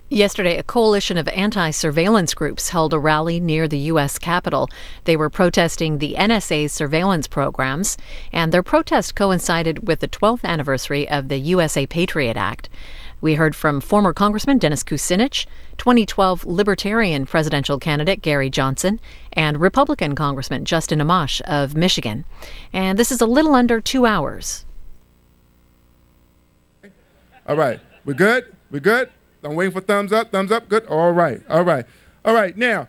Yesterday, a coalition of anti-surveillance groups held a rally near the U.S. Capitol. They were protesting the NSA's surveillance programs, and their protest coincided with the 12th anniversary of the USA Patriot Act. We heard from former Congressman Dennis Kucinich, 2012 Libertarian presidential candidate Gary Johnson, and Republican Congressman Justin Amash of Michigan. And this is a little under 2 hours. All right. We're good? We're good? I'm waiting for thumbs up. Thumbs up. Good. All right. All right. All right. Now,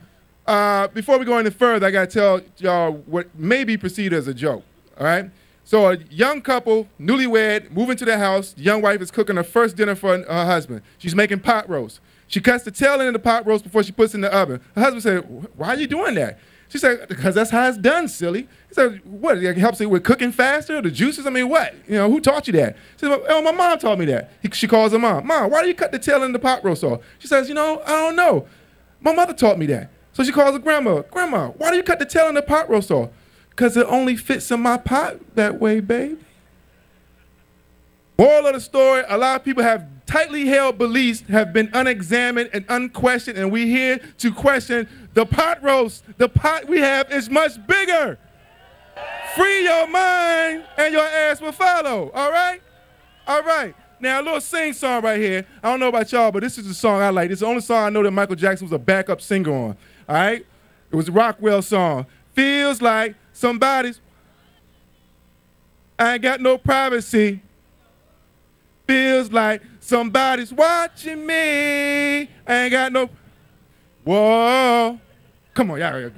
before we go any further, I got to tell y'all what may be perceived as a joke. All right. So a young couple, newlywed, move into their house. The young wife is cooking her first dinner for her husband. She's making pot roast. She cuts the tail end of the pot roast before she puts it in the oven. Her husband said, "Why are you doing that?" She said, "Because that's how it's done, silly." He said, "What? It helps you with cooking faster, the juices? I mean, what? You know, who taught you that?" She said, "Oh, my mom taught me that." She calls her mom. "Mom, why do you cut the tail end of the pot roast off?" She says, "You know, I don't know. My mother taught me that." So she calls her grandma. "Grandma, why do you cut the tail end of the pot roast off?" "Because it only fits in my pot that way, babe." Moral of the story, a lot of people have tightly held beliefs, have been unexamined and unquestioned, and we're here to question the pot roast. The pot we have is much bigger. Free your mind and your ass will follow, all right? All right. Now, a little sing song right here. I don't know about y'all, but this is the song I like. This is the only song I know that Michael Jackson was a backup singer on, all right? It was a Rockwell song. Feels like somebody's, I ain't got no privacy. Feels like somebody's watching me. I ain't got no, whoa. Come on, y'all.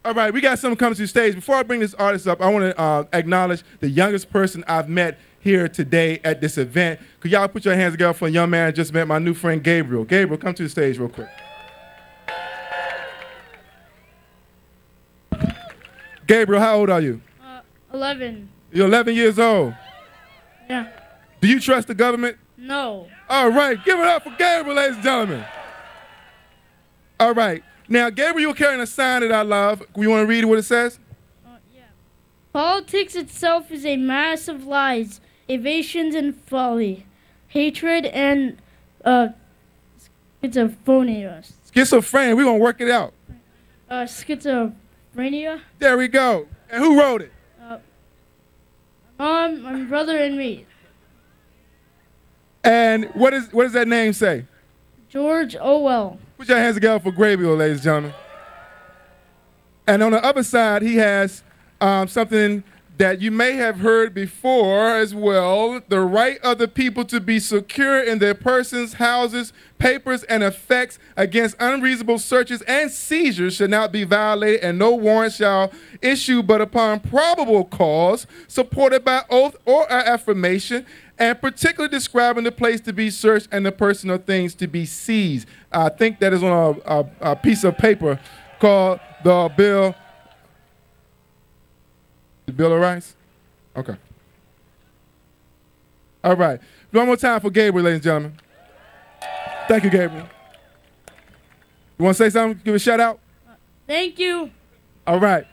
All right, we got someone coming to the stage. Before I bring this artist up, I want to acknowledge the youngest person I've met here today at this event. Could y'all put your hands together for a young man I just met, my new friend Gabriel. Gabriel, come to the stage real quick. Gabriel, how old are you? 11. You're 11 years old. Yeah. Do you trust the government? No. All right, give it up for Gabriel, ladies and gentlemen. All right. Now, Gabriel, you're carrying a sign that I love. You want to read what it says? Yeah. Politics itself is a mass of lies, evasions and folly, hatred and schizophrenia. Schizophrenia. We're going to work it out. Schizophrenia. There we go. And who wrote it? Mom, my brother, and me. And what does that name say? George Orwell. Put your hands together for Gabriel, ladies and gentlemen. And on the other side, he has something that you may have heard before as well. The right of the people to be secure in their persons, houses, papers, and effects against unreasonable searches and seizures should not be violated, and no warrant shall issue but upon probable cause, supported by oath or affirmation, and particularly describing the place to be searched and the person or things to be seized. I think that is on a piece of paper called the Bill. The Bill of Rights? Okay. All right. One more time for Gabriel, ladies and gentlemen. Thank you, Gabriel. You want to say something? Give a shout out? Thank you. All right.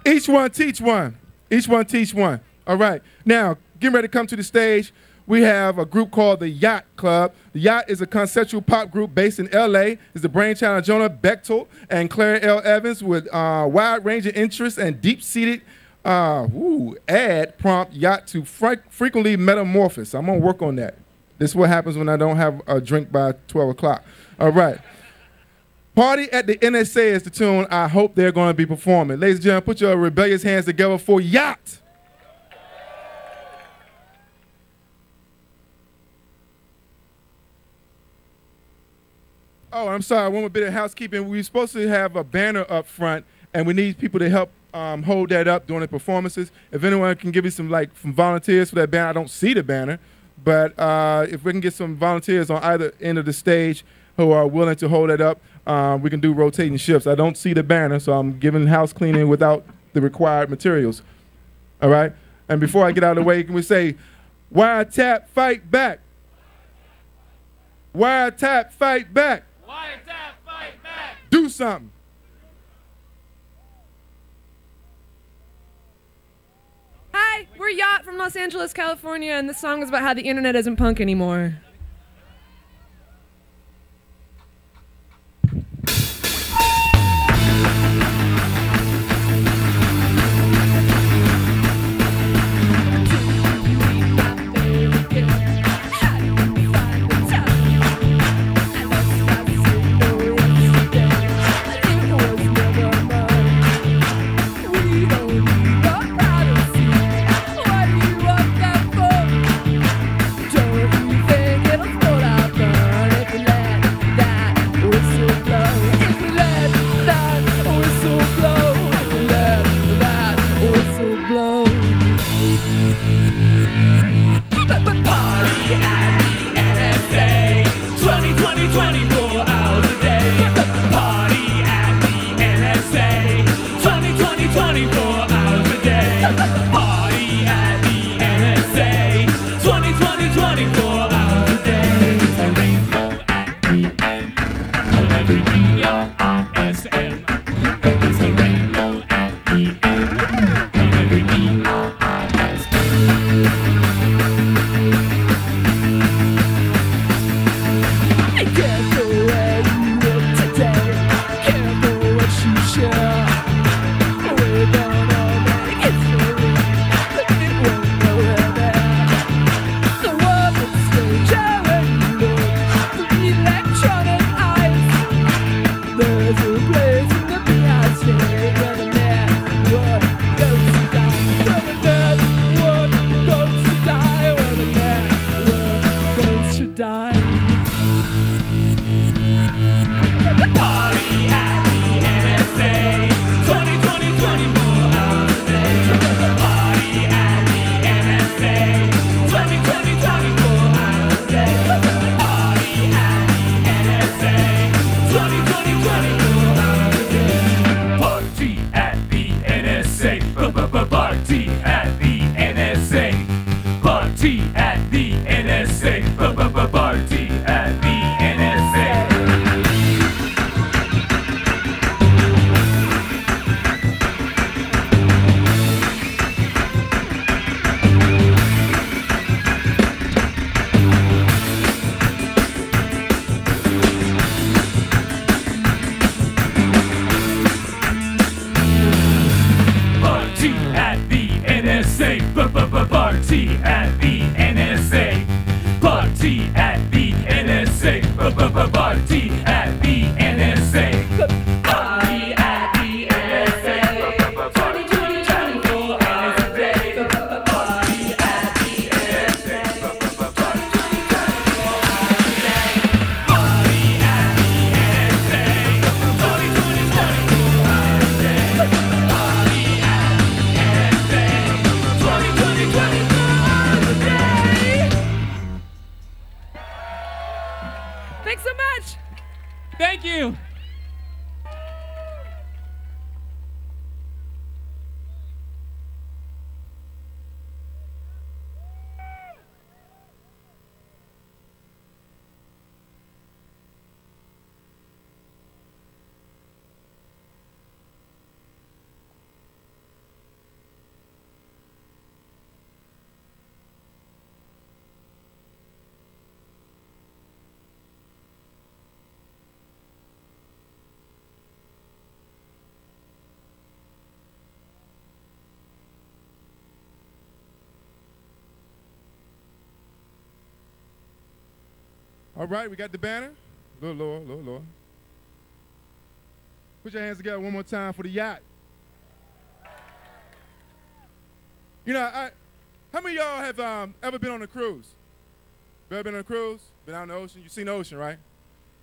Each one teach one. Each one teach one. All right. Now, getting ready to come to the stage, we have a group called the Yacht Club. The Yacht is a conceptual pop group based in L.A. It's the brainchild of Jonah Bechtold and Claire L. Evans with wide-ranging interests and deep-seated ad prompt yacht to frequently metamorphose. I'm going to work on that. This is what happens when I don't have a drink by 12 o'clock. All right. Party at the NSA is the tune I hope they're going to be performing. Ladies and gentlemen, put your rebellious hands together for Yacht. Oh, I'm sorry, one more bit of housekeeping. We're supposed to have a banner up front, and we need people to help hold that up during the performances. If anyone can give me some volunteers for that banner, I don't see the banner, but if we can get some volunteers on either end of the stage who are willing to hold that up, we can do rotating shifts. I don't see the banner, so I'm giving house cleaning without the required materials. All right? And before I get out of the way, can we say, wiretap, fight back? Wiretap, fight back. Wiretap, fight back. Do something. Hi, we're Yacht from Los Angeles, California, and this song is about how the internet isn't punk anymore. 24 hours a day. It's a rainbow at the end of every ERSM. It's a rainbow at the end of every ERSM. Careful where you look today. Careful what you share. We're gonna make history, but it won't go there. The world looks stranger when you look through electronic eyes. There's a place in the Beyonce where the man goes to die. Where the man goes to die. Where the man goes to die. Party at the NSA. 20, 24 hours a day. Party at the NSA. 20, 24 hours a day. Party at the NSA. 20, 24 hours a day. Party at the NSA. Party at the NSA. Party at the NSA. Party at the NSA. Party at the NSA. Party at the NSA. Party at the NSA. Party at the NSA. Party at the NSA. 20, 24 hours a day. Party at the NSA. 20, 24 hours a day. Party at the NSA. 20, 24 hours a day. Party at the NSA. 20, 24 hours a day. Thanks so much. Thank you. All right, we got the banner. A little lower, a little lower. Put your hands together one more time for the yacht. You know, how many of y'all have ever been on a cruise? Ever been on a cruise? Been out in the ocean? You've seen the ocean, right?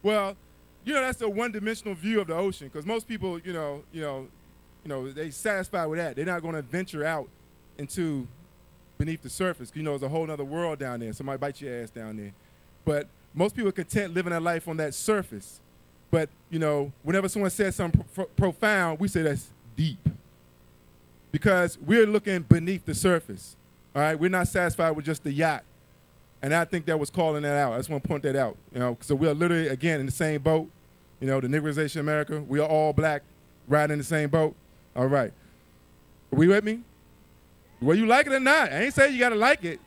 Well, you know, that's a one-dimensional view of the ocean because most people, you know, they satisfied with that. They're not going to venture out into beneath the surface. You know, there's a whole other world down there. Somebody bite your ass down there. But most people are content living their life on that surface. But, you know, whenever someone says something profound, we say that's deep. Because we're looking beneath the surface. All right? We're not satisfied with just the yacht. And I think that was calling that out. I just want to point that out. You know, so we are literally, again, in the same boat. You know, the Negroization of America. We are all black, riding in the same boat. All right. Are we with me? Well, you like it or not. I ain't saying you got to like it.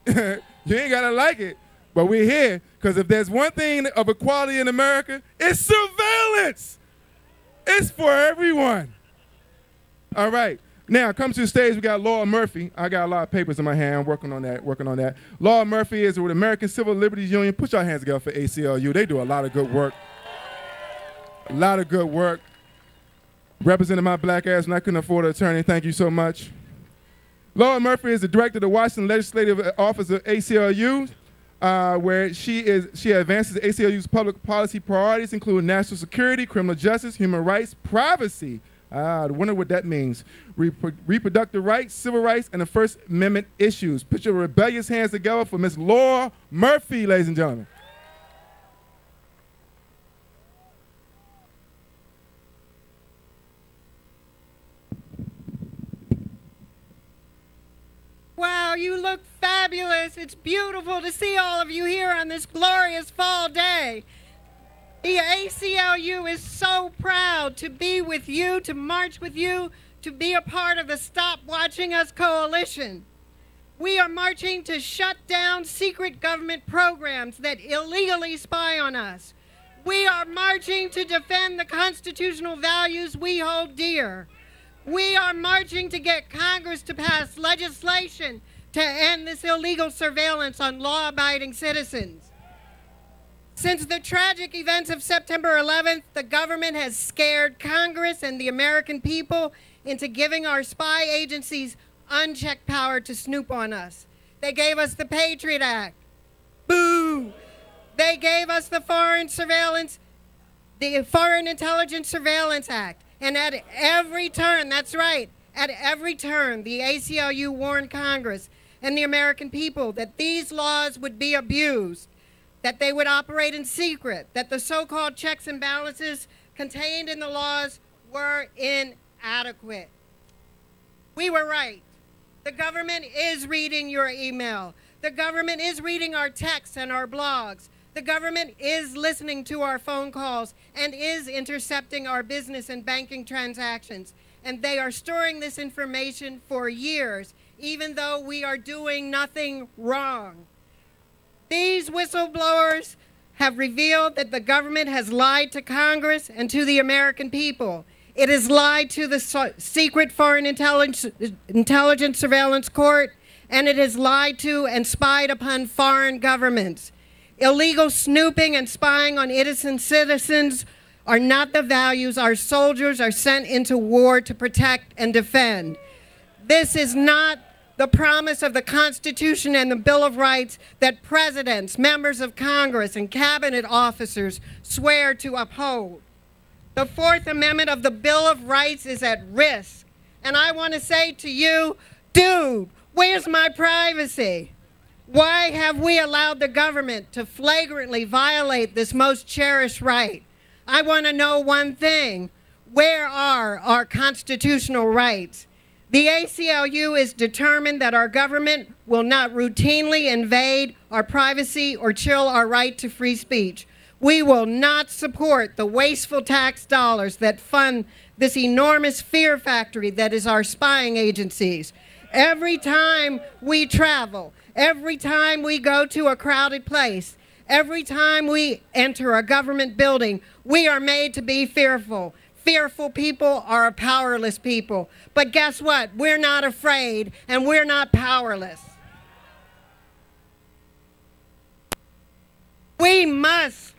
You ain't got to like it. But we're here because if there's one thing of equality in America, it's surveillance. It's for everyone. All right. Now, come to the stage, we got Laura Murphy. I got a lot of papers in my hand. I'm working on that. Laura Murphy is with American Civil Liberties Union. Put your hands together for ACLU. They do a lot of good work. A lot of good work. Representing my black ass when I couldn't afford an attorney. Thank you so much. Laura Murphy is the director of the Washington Legislative Office of ACLU. Where she advances ACLU's public policy priorities, including national security, criminal justice, human rights, privacy. I wonder what that means. Reproductive rights, civil rights, and the First Amendment issues. Put your rebellious hands together for Ms. Laura Murphy, ladies and gentlemen. Wow, you look look fabulous. It's beautiful to see all of you here on this glorious fall day. The ACLU is so proud to be with you, to march with you, to be a part of the Stop Watching Us coalition. We are marching to shut down secret government programs that illegally spy on us. We are marching to defend the constitutional values we hold dear. We are marching to get Congress to pass legislation to end this illegal surveillance on law-abiding citizens. Since the tragic events of September 11th, the government has scared Congress and the American people into giving our spy agencies unchecked power to snoop on us. They gave us the Patriot Act. Boo! They gave us the Foreign Intelligence Surveillance Act. And at every turn, that's right, at every turn, the ACLU warned Congress and the American people that these laws would be abused, that they would operate in secret, that the so-called checks and balances contained in the laws were inadequate. We were right. The government is reading your email. The government is reading our texts and our blogs. The government is listening to our phone calls and is intercepting our business and banking transactions. And they are storing this information for years, even though we are doing nothing wrong. These whistleblowers have revealed that the government has lied to Congress and to the American people. It has lied to the secret Foreign Intelligence Surveillance Court, and it has lied to and spied upon foreign governments. Illegal snooping and spying on innocent citizens are not the values our soldiers are sent into war to protect and defend. This is not the promise of the Constitution and the Bill of Rights that presidents, members of Congress, and cabinet officers swear to uphold. The Fourth Amendment of the Bill of Rights is at risk. And I want to say to you, dude, where's my privacy? Why have we allowed the government to flagrantly violate this most cherished right? I want to know one thing. Where are our constitutional rights? The ACLU is determined that our government will not routinely invade our privacy or chill our right to free speech. We will not support the wasteful tax dollars that fund this enormous fear factory that is our spying agencies. Every time we travel, every time we go to a crowded place, every time we enter a government building, we are made to be fearful. Fearful people are a powerless people. But guess what? We're not afraid and we're not powerless. We must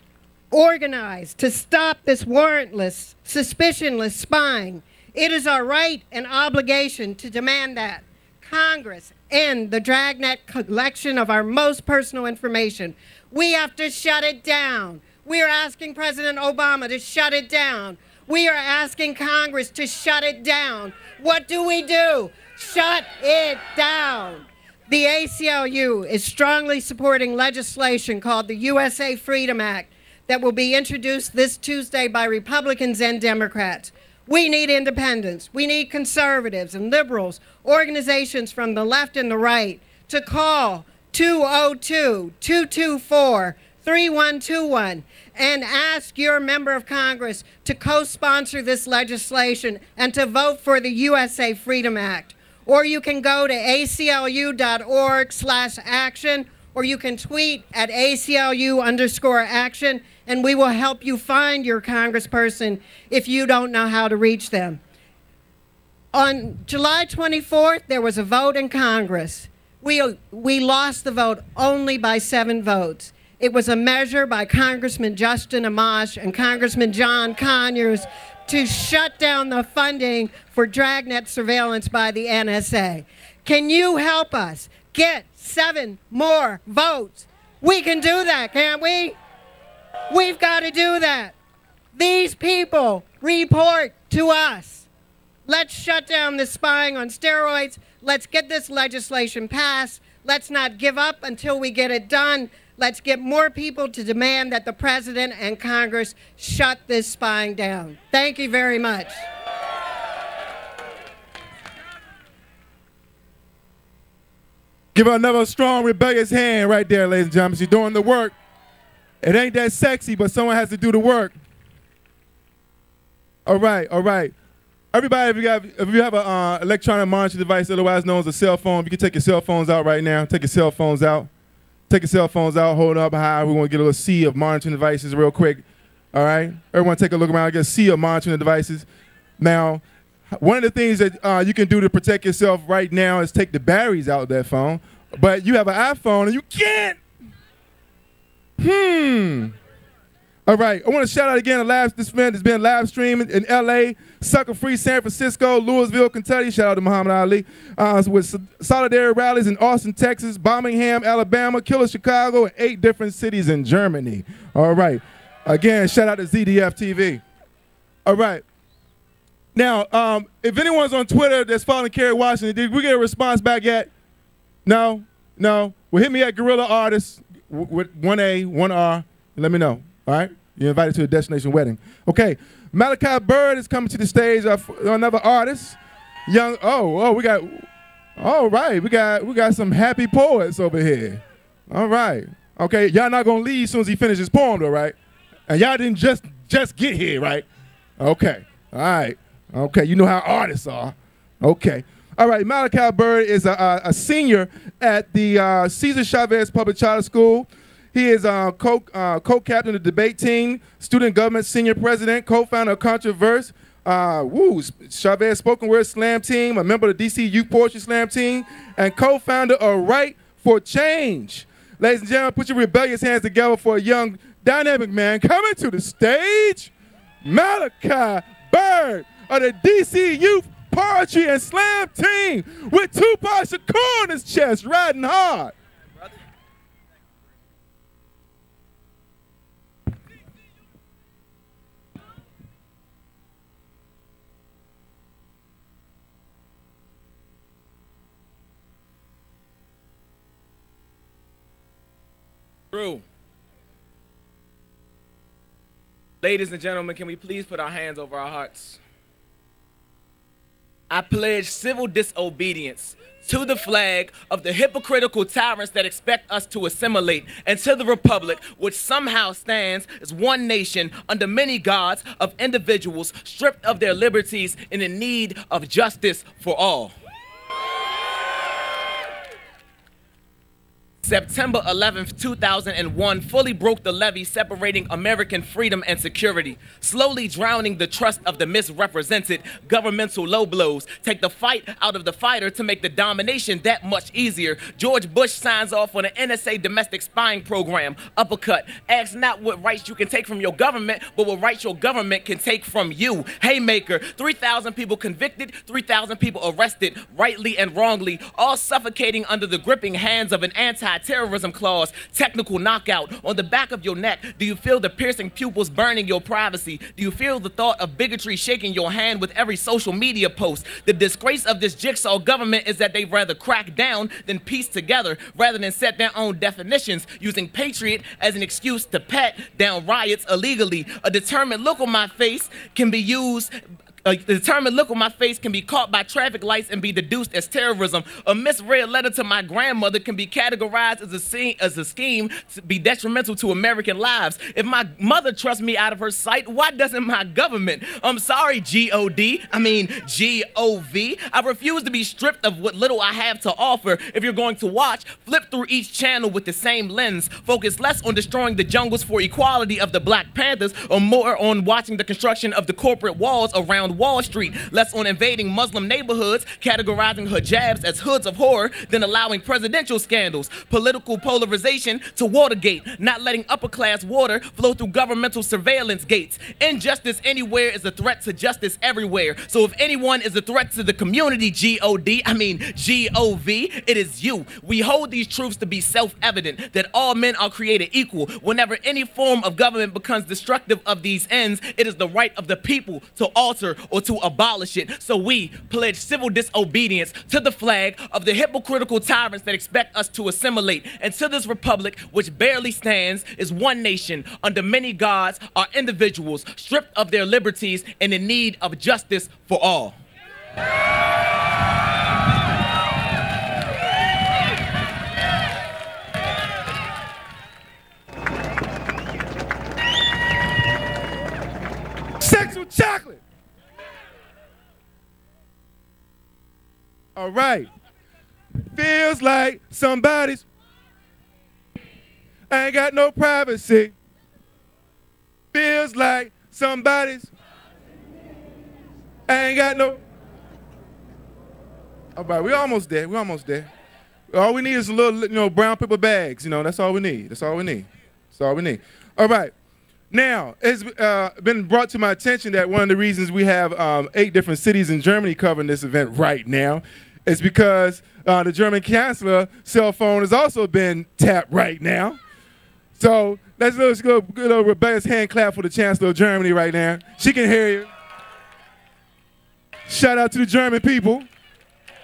organize to stop this warrantless, suspicionless spying. It is our right and obligation to demand that Congress end the dragnet collection of our most personal information. We have to shut it down. We are asking President Obama to shut it down. We are asking Congress to shut it down. What do? Shut it down. The ACLU is strongly supporting legislation called the USA Freedom Act that will be introduced this Tuesday by Republicans and Democrats. We need independents. We need conservatives and liberals, organizations from the left and the right to call 202-224-3121 and ask your member of Congress to co-sponsor this legislation and to vote for the USA Freedom Act. Or you can go to aclu.org/action, or you can tweet at ACLU_action, and we will help you find your congressperson if you don't know how to reach them. On July 24th, there was a vote in Congress. We lost the vote only by 7 votes. It was a measure by Congressman Justin Amash and Congressman John Conyers to shut down the funding for dragnet surveillance by the NSA. Can you help us get 7 more votes? We can do that, can't we? We've got to do that. These people report to us. Let's shut down this spying on steroids. Let's get this legislation passed. Let's not give up until we get it done. Let's get more people to demand that the President and Congress shut this spying down. Thank you very much. Give her another strong, rebellious hand right there, ladies and gentlemen. She's doing the work. It ain't that sexy, but someone has to do the work. All right, all right. Everybody, if you have an electronic monitoring device, otherwise known as a cell phone, you can take your cell phones out right now. Take your cell phones out. Take your cell phones out, hold up high. We want to get a little sea of monitoring devices real quick. All right? Everyone take a look around, get a sea of monitoring devices. Now, one of the things that you can do to protect yourself right now is take the batteries out of that phone. But you have an iPhone and you can't. All right, I want to shout out again this event has been live streaming in LA, Sucker Free, San Francisco, Louisville, Kentucky. Shout out to Muhammad Ali. With solidarity rallies in Austin, Texas, Birmingham, Alabama, Killer, Chicago, and 8 different cities in Germany. All right. Again, shout out to ZDF TV. All right. Now, if anyone's on Twitter that's following Kerry Washington, did we get a response back yet? No? No? Well, hit me at Guerrilla Artists with 1A, 1R, and let me know. All right? You're invited to a destination wedding. Okay. Malachi Bird is coming to the stage. Another artist. We got, all right. We got some happy poets over here. All right. Okay. Y'all not going to leave as soon as he finishes his poem, though, right? And y'all didn't just get here, right? Okay. All right. Okay. You know how artists are. Okay. All right. Malachi Bird is a senior at the Cesar Chavez Public Charter School. He is co-captain of the debate team, student government senior president, co-founder of Controverse, Chavez Spoken Word Slam Team, a member of the DC Youth Poetry Slam Team, and co-founder of Right for Change. Ladies and gentlemen, put your rebellious hands together for a young, dynamic man coming to the stage, Malachi Bird of the DC Youth Poetry and Slam Team with Tupac Shakur on his chest, riding hard. True. Ladies and gentlemen, can we please put our hands over our hearts? I pledge civil disobedience to the flag of the hypocritical tyrants that expect us to assimilate, and to the republic which somehow stands as one nation under many gods of individuals stripped of their liberties and in need of justice for all. September 11th, 2001 fully broke the levee separating American freedom and security, slowly drowning the trust of the misrepresented. Governmental low blows take the fight out of the fighter to make the domination that much easier. George Bush signs off on an NSA domestic spying program. Uppercut. Ask not what rights you can take from your government, but what rights your government can take from you. Haymaker. 3,000 people convicted, 3,000 people arrested, rightly and wrongly, all suffocating under the gripping hands of an anti-terrorism clause. Technical knockout on the back of your neck. Do you feel the piercing pupils burning your privacy? Do you feel the thought of bigotry shaking your hand with every social media post? The disgrace of this jigsaw government is that they'd rather crack down than piece together, rather than set their own definitions, using patriot as an excuse to pat down riots illegally. A determined look on my face can be used. A determined look on my face can be caught by traffic lights and be deduced as terrorism. A misread letter to my grandmother can be categorized as a scheme to be detrimental to American lives. If my mother trusts me out of her sight, why doesn't my government? I'm sorry, G-O-V. I refuse to be stripped of what little I have to offer. If you're going to watch, flip through each channel with the same lens. Focus less on destroying the jungles for equality of the Black Panthers, or more on watching the construction of the corporate walls around Wall Street, less on invading Muslim neighborhoods, categorizing hijabs as hoods of horror, than allowing presidential scandals, political polarization to Watergate, not letting upper-class water flow through governmental surveillance gates. Injustice anywhere is a threat to justice everywhere. So if anyone is a threat to the community, G-O-V, it is you. We hold these truths to be self-evident, that all men are created equal. Whenever any form of government becomes destructive of these ends, it is the right of the people to alter or to abolish it. So we pledge civil disobedience to the flag of the hypocritical tyrants that expect us to assimilate, and to this republic which barely stands as one nation under many gods are individuals stripped of their liberties and in need of justice for all. All right. Feels like somebody's ain't got no privacy. Feels like somebody's ain't got no. All right, we're almost there. We're almost there. All we need is a little, brown paper bags. That's all we need. That's all we need. That's all we need. All right. Now, it's been brought to my attention that one of the reasons we have 8 different cities in Germany covering this event right now is because the German chancellor's cell phone has also been tapped right now. So let's go good old Rebecca's hand clap for the Chancellor of Germany right now. She can hear you. Shout out to the German people.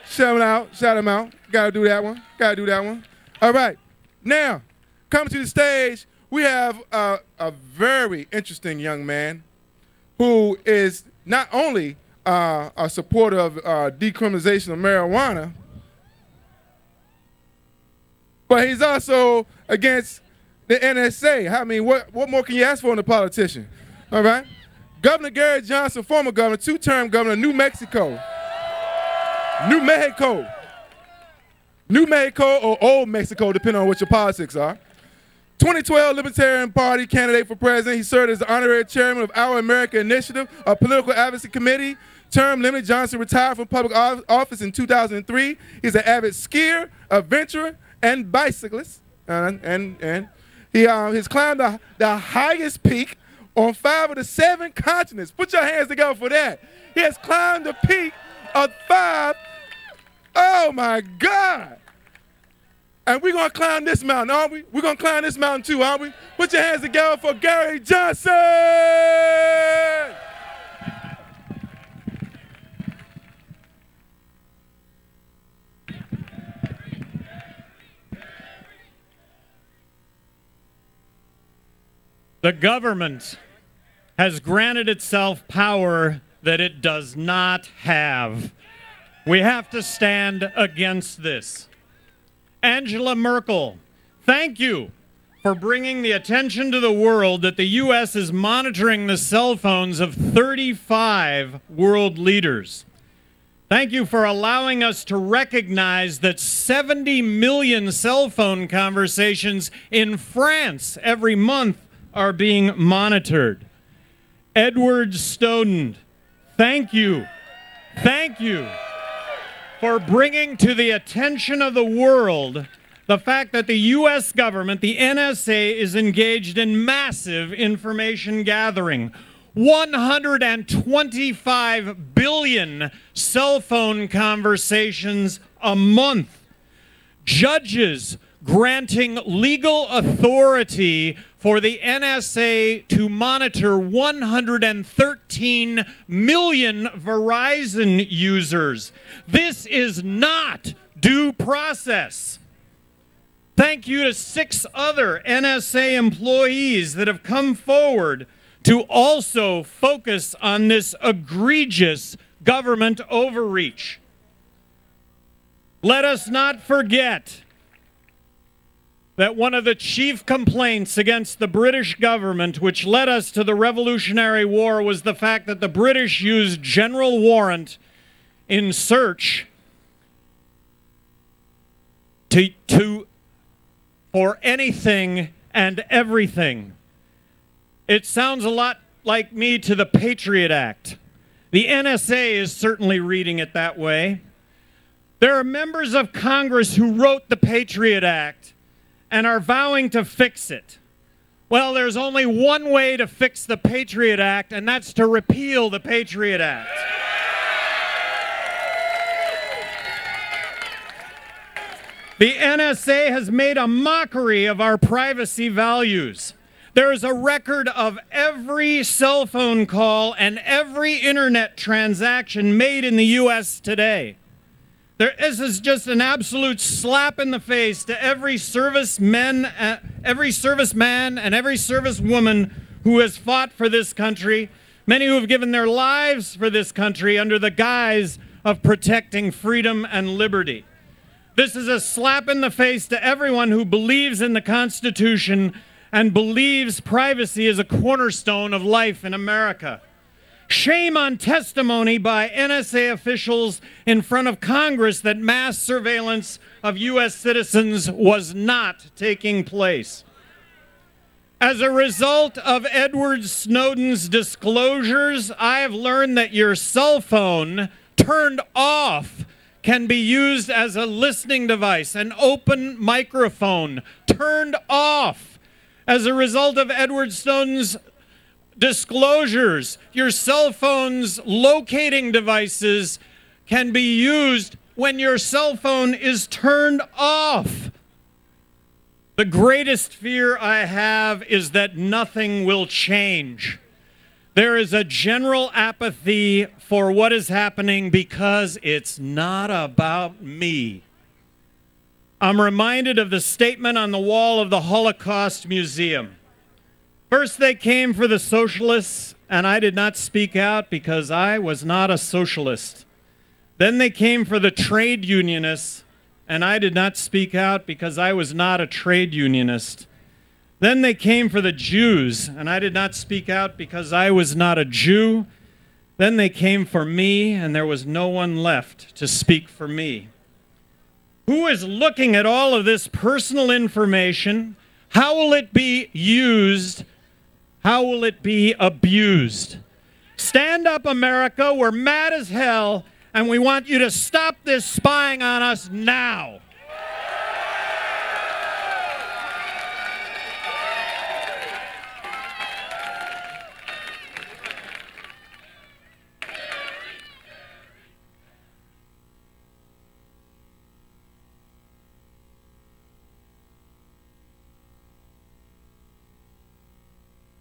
Shout them out. Shout them out. Gotta do that one. Gotta do that one. All right. Now, coming to the stage, we have a very interesting young man who is not only a supporter of decriminalization of marijuana, but he's also against the NSA. I mean, what more can you ask for in a politician? All right? Governor Gary Johnson, former governor, 2-term governor of New Mexico. New Mexico or Old Mexico, depending on what your politics are. 2012 Libertarian Party candidate for president. He served as the honorary chairman of Our America Initiative, a political advocacy committee. Term limited. Johnson retired from public office in 2003. He's an avid skier, adventurer, and bicyclist. And he has climbed the highest peak on 5 of the 7 continents. Put your hands together for that. He has climbed the peak of 5. Oh, my God. And we're going to climb this mountain, aren't we? We're going to climb this mountain too, aren't we? Put your hands together for Gary Johnson! The government has granted itself power that it does not have. We have to stand against this. Angela Merkel, thank you for bringing the attention to the world that the U.S. is monitoring the cell phones of 35 world leaders. Thank you for allowing us to recognize that 70 million cell phone conversations in France every month are being monitored. Edward Snowden, thank you. Thank you for bringing to the attention of the world the fact that the U.S. government, the NSA, is engaged in massive information gathering. 125 billion cell phone conversations a month. Judges granting legal authority for the NSA to monitor 113 million Verizon users. This is not due process. Thank you to 6 other NSA employees that have come forward to also focus on this egregious government overreach. Let us not forget that one of the chief complaints against the British government, which led us to the Revolutionary War, was the fact that the British used general warrant in search for anything and everything. It sounds a lot like me to the Patriot Act. The NSA is certainly reading it that way. There are members of Congress who wrote the Patriot Act and are vowing to fix it. Well, there's only one way to fix the Patriot Act, and that's to repeal the Patriot Act. The NSA has made a mockery of our privacy values. There is a record of every cell phone call and every internet transaction made in the U.S. today. This is just an absolute slap in the face to every serviceman and every servicewoman who has fought for this country, many who have given their lives for this country under the guise of protecting freedom and liberty. This is a slap in the face to everyone who believes in the Constitution and believes privacy is a cornerstone of life in America. Shame on testimony by NSA officials in front of Congress that mass surveillance of U.S. citizens was not taking place. As a result of Edward Snowden's disclosures, I have learned that your cell phone turned off can be used as a listening device, an open microphone turned off. As a result of Edward Snowden's disclosures, your cell phone's locating devices can be used when your cell phone is turned off. The greatest fear I have is that nothing will change. There is a general apathy for what is happening because it's not about me. I'm reminded of the statement on the wall of the Holocaust Museum. First they came for the socialists, and I did not speak out because I was not a socialist. Then they came for the trade unionists, and I did not speak out because I was not a trade unionist. Then they came for the Jews, and I did not speak out because I was not a Jew. Then they came for me, and there was no one left to speak for me. Who is looking at all of this personal information? How will it be used? How will it be abused? Stand up, America. We're mad as hell, and we want you to stop this spying on us now.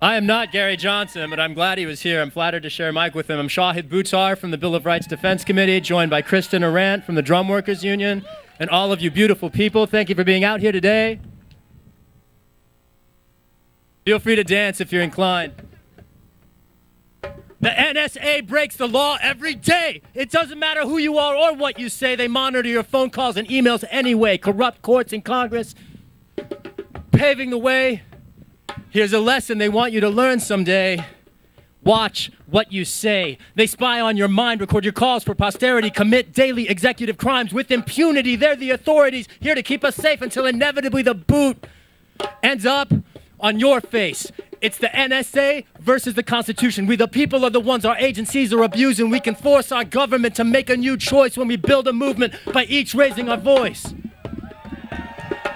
I am not Gary Johnson, but I'm glad he was here. I'm flattered to share a mic with him. I'm Shahid Buttar from the Bill of Rights Defense Committee, joined by Kristen Arant from the Drum Workers Union, and all of you beautiful people. Thank you for being out here today. Feel free to dance if you're inclined. The NSA breaks the law every day. It doesn't matter who you are or what you say. They monitor your phone calls and emails anyway. Corrupt courts and Congress, paving the way. Here's a lesson they want you to learn someday. Watch what you say. They spy on your mind, record your calls for posterity, commit daily executive crimes with impunity. They're the authorities here to keep us safe until inevitably the boot ends up on your face. It's the NSA versus the Constitution. We the people are the ones our agencies are abusing. We can force our government to make a new choice when we build a movement by each raising our voice.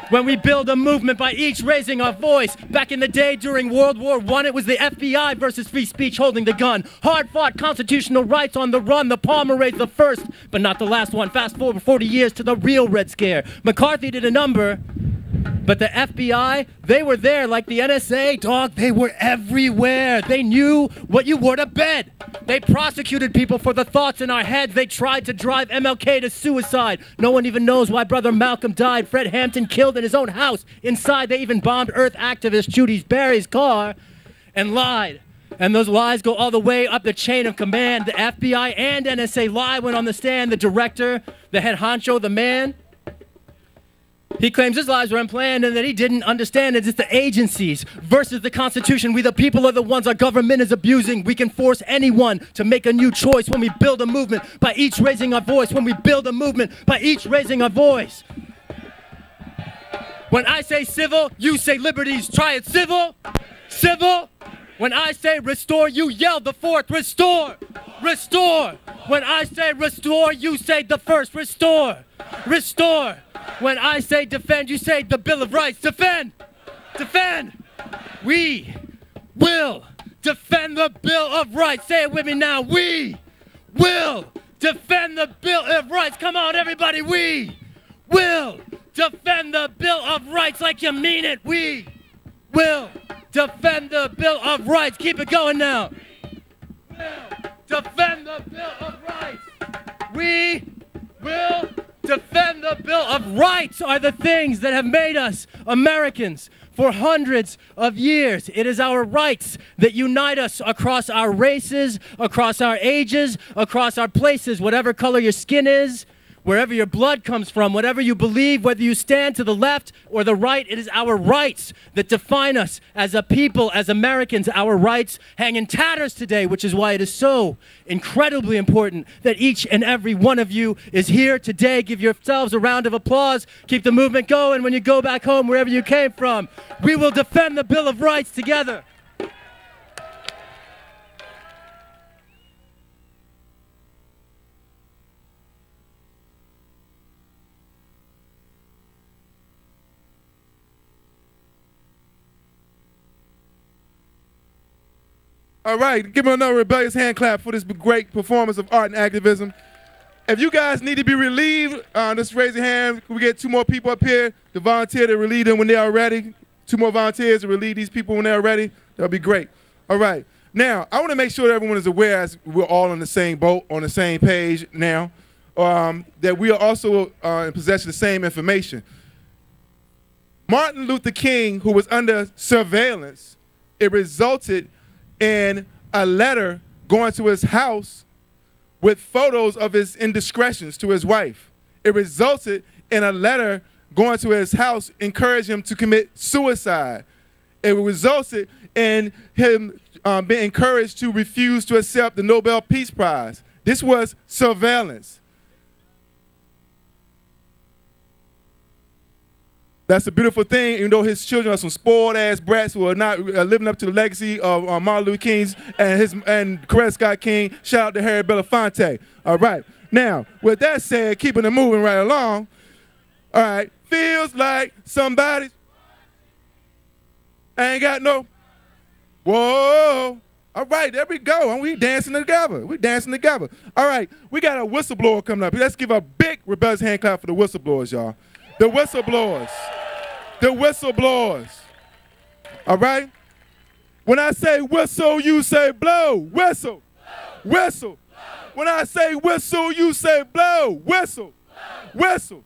When we build a movement by each raising our voice. Back in the day during World War I, it was the FBI versus free speech holding the gun. Hard-fought constitutional rights on the run. The Palmer raised the first, but not the last one. Fast forward 40 years to the real Red Scare. McCarthy did a number, but the FBI, they were there like the NSA. Dog, they were everywhere. They knew what you wore to bed. They prosecuted people for the thoughts in our heads. They tried to drive MLK to suicide. No one even knows why Brother Malcolm died. Fred Hampton killed in his own house. Inside, they even bombed Earth activist Judy Barry's car and lied. And those lies go all the way up the chain of command. The FBI and NSA lie when on the stand. The director, the head honcho, the man, he claims his lies were unplanned and that he didn't understand it. It's the agencies versus the Constitution. We the people are the ones our government is abusing. We can force anyone to make a new choice when we build a movement by each raising our voice. When we build a movement by each raising our voice. When I say civil, you say liberties. Try it, civil. Civil. When I say restore, you yell the fourth. Restore. Restore. When I say restore, you say the first. Restore. Restore. When I say defend, you say the Bill of Rights. Defend! Defend! We will defend the Bill of Rights. Say it with me now. We will defend the Bill of Rights. Come on, everybody. We will defend the Bill of Rights like you mean it. We will defend the Bill of Rights. Keep it going now. We will defend the Bill of Rights. We will defend the Bill of Rights are the things that have made us Americans for hundreds of years. It is our rights that unite us across our races, across our ages, across our places, whatever color your skin is. wherever your blood comes from, whatever you believe, whether you stand to the left or the right, it is our rights that define us as a people, as Americans. Our rights hang in tatters today, which is why it is so incredibly important that each and every one of you is here today. Give yourselves a round of applause. Keep the movement going when you go back home, wherever you came from. We will defend the Bill of Rights together. All right, give him another rebellious hand clap for this great performance of art and activism. If you guys need to be relieved, just raise your hand. We get 2 more people up here to volunteer to relieve them when they are ready. 2 more volunteers to relieve these people when they're ready. That'll be great. All right. Now, I want to make sure that everyone is aware, as we're all on the same boat, on the same page now, that we are also in possession of the same information. Martin Luther King, who was under surveillance, it resulted in a letter going to his house with photos of his indiscretions to his wife. It resulted in a letter going to his house encouraging him to commit suicide. It resulted in him being encouraged to refuse to accept the Nobel Peace Prize. This was surveillance. That's a beautiful thing, even though his children are some spoiled-ass brats who are not living up to the legacy of Martin Luther King's and Coretta Scott King. Shout out to Harry Belafonte. All right. Now, with that said, keeping it moving right along, all right, feels like somebody ain't got no, whoa. All right, there we go. And we dancing together. We dancing together. All right, we got a whistleblower coming up. Let's give a big rebellious hand clap for the whistleblowers, y'all. The whistleblowers. The whistleblowers. All right? When I say whistle, you say blow. Whistle. Blow. Whistle. Blow. When I say whistle, you say blow. Whistle. Blow. Whistle.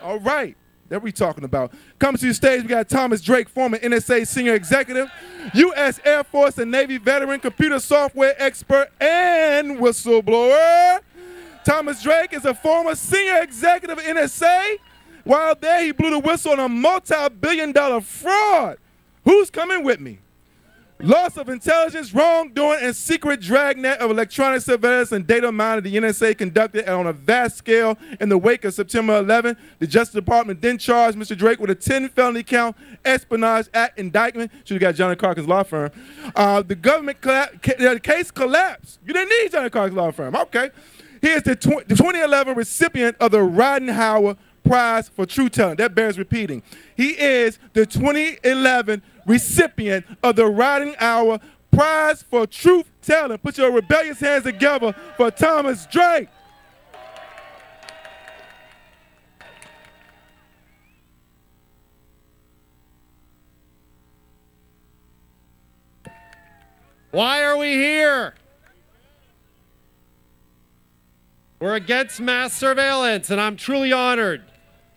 Blow. All right. That we talking about. Coming to the stage, we got Thomas Drake, former NSA senior executive, U.S. Air Force and Navy veteran, computer software expert, and whistleblower. Thomas Drake is a former senior executive of NSA. While there, he blew the whistle on a multi-billion-dollar fraud. Who's coming with me? Loss of intelligence, wrongdoing, and secret dragnet of electronic surveillance and data mining the NSA conducted on a vast scale in the wake of September 11. The Justice Department then charged Mr. Drake with a 10 felony count Espionage Act indictment. Should have got Johnny Carkin's law firm. The government the case collapsed. You didn't need Johnny Carkin's law firm. Okay. He is the 2011 recipient of the Ridenhour Prize for True Telling. That bears repeating. He is the 2011 recipient of the Ridenhour Prize for Truth Telling. Put your rebellious hands together for Thomas Drake. Why are we here? We're against mass surveillance, and I'm truly honored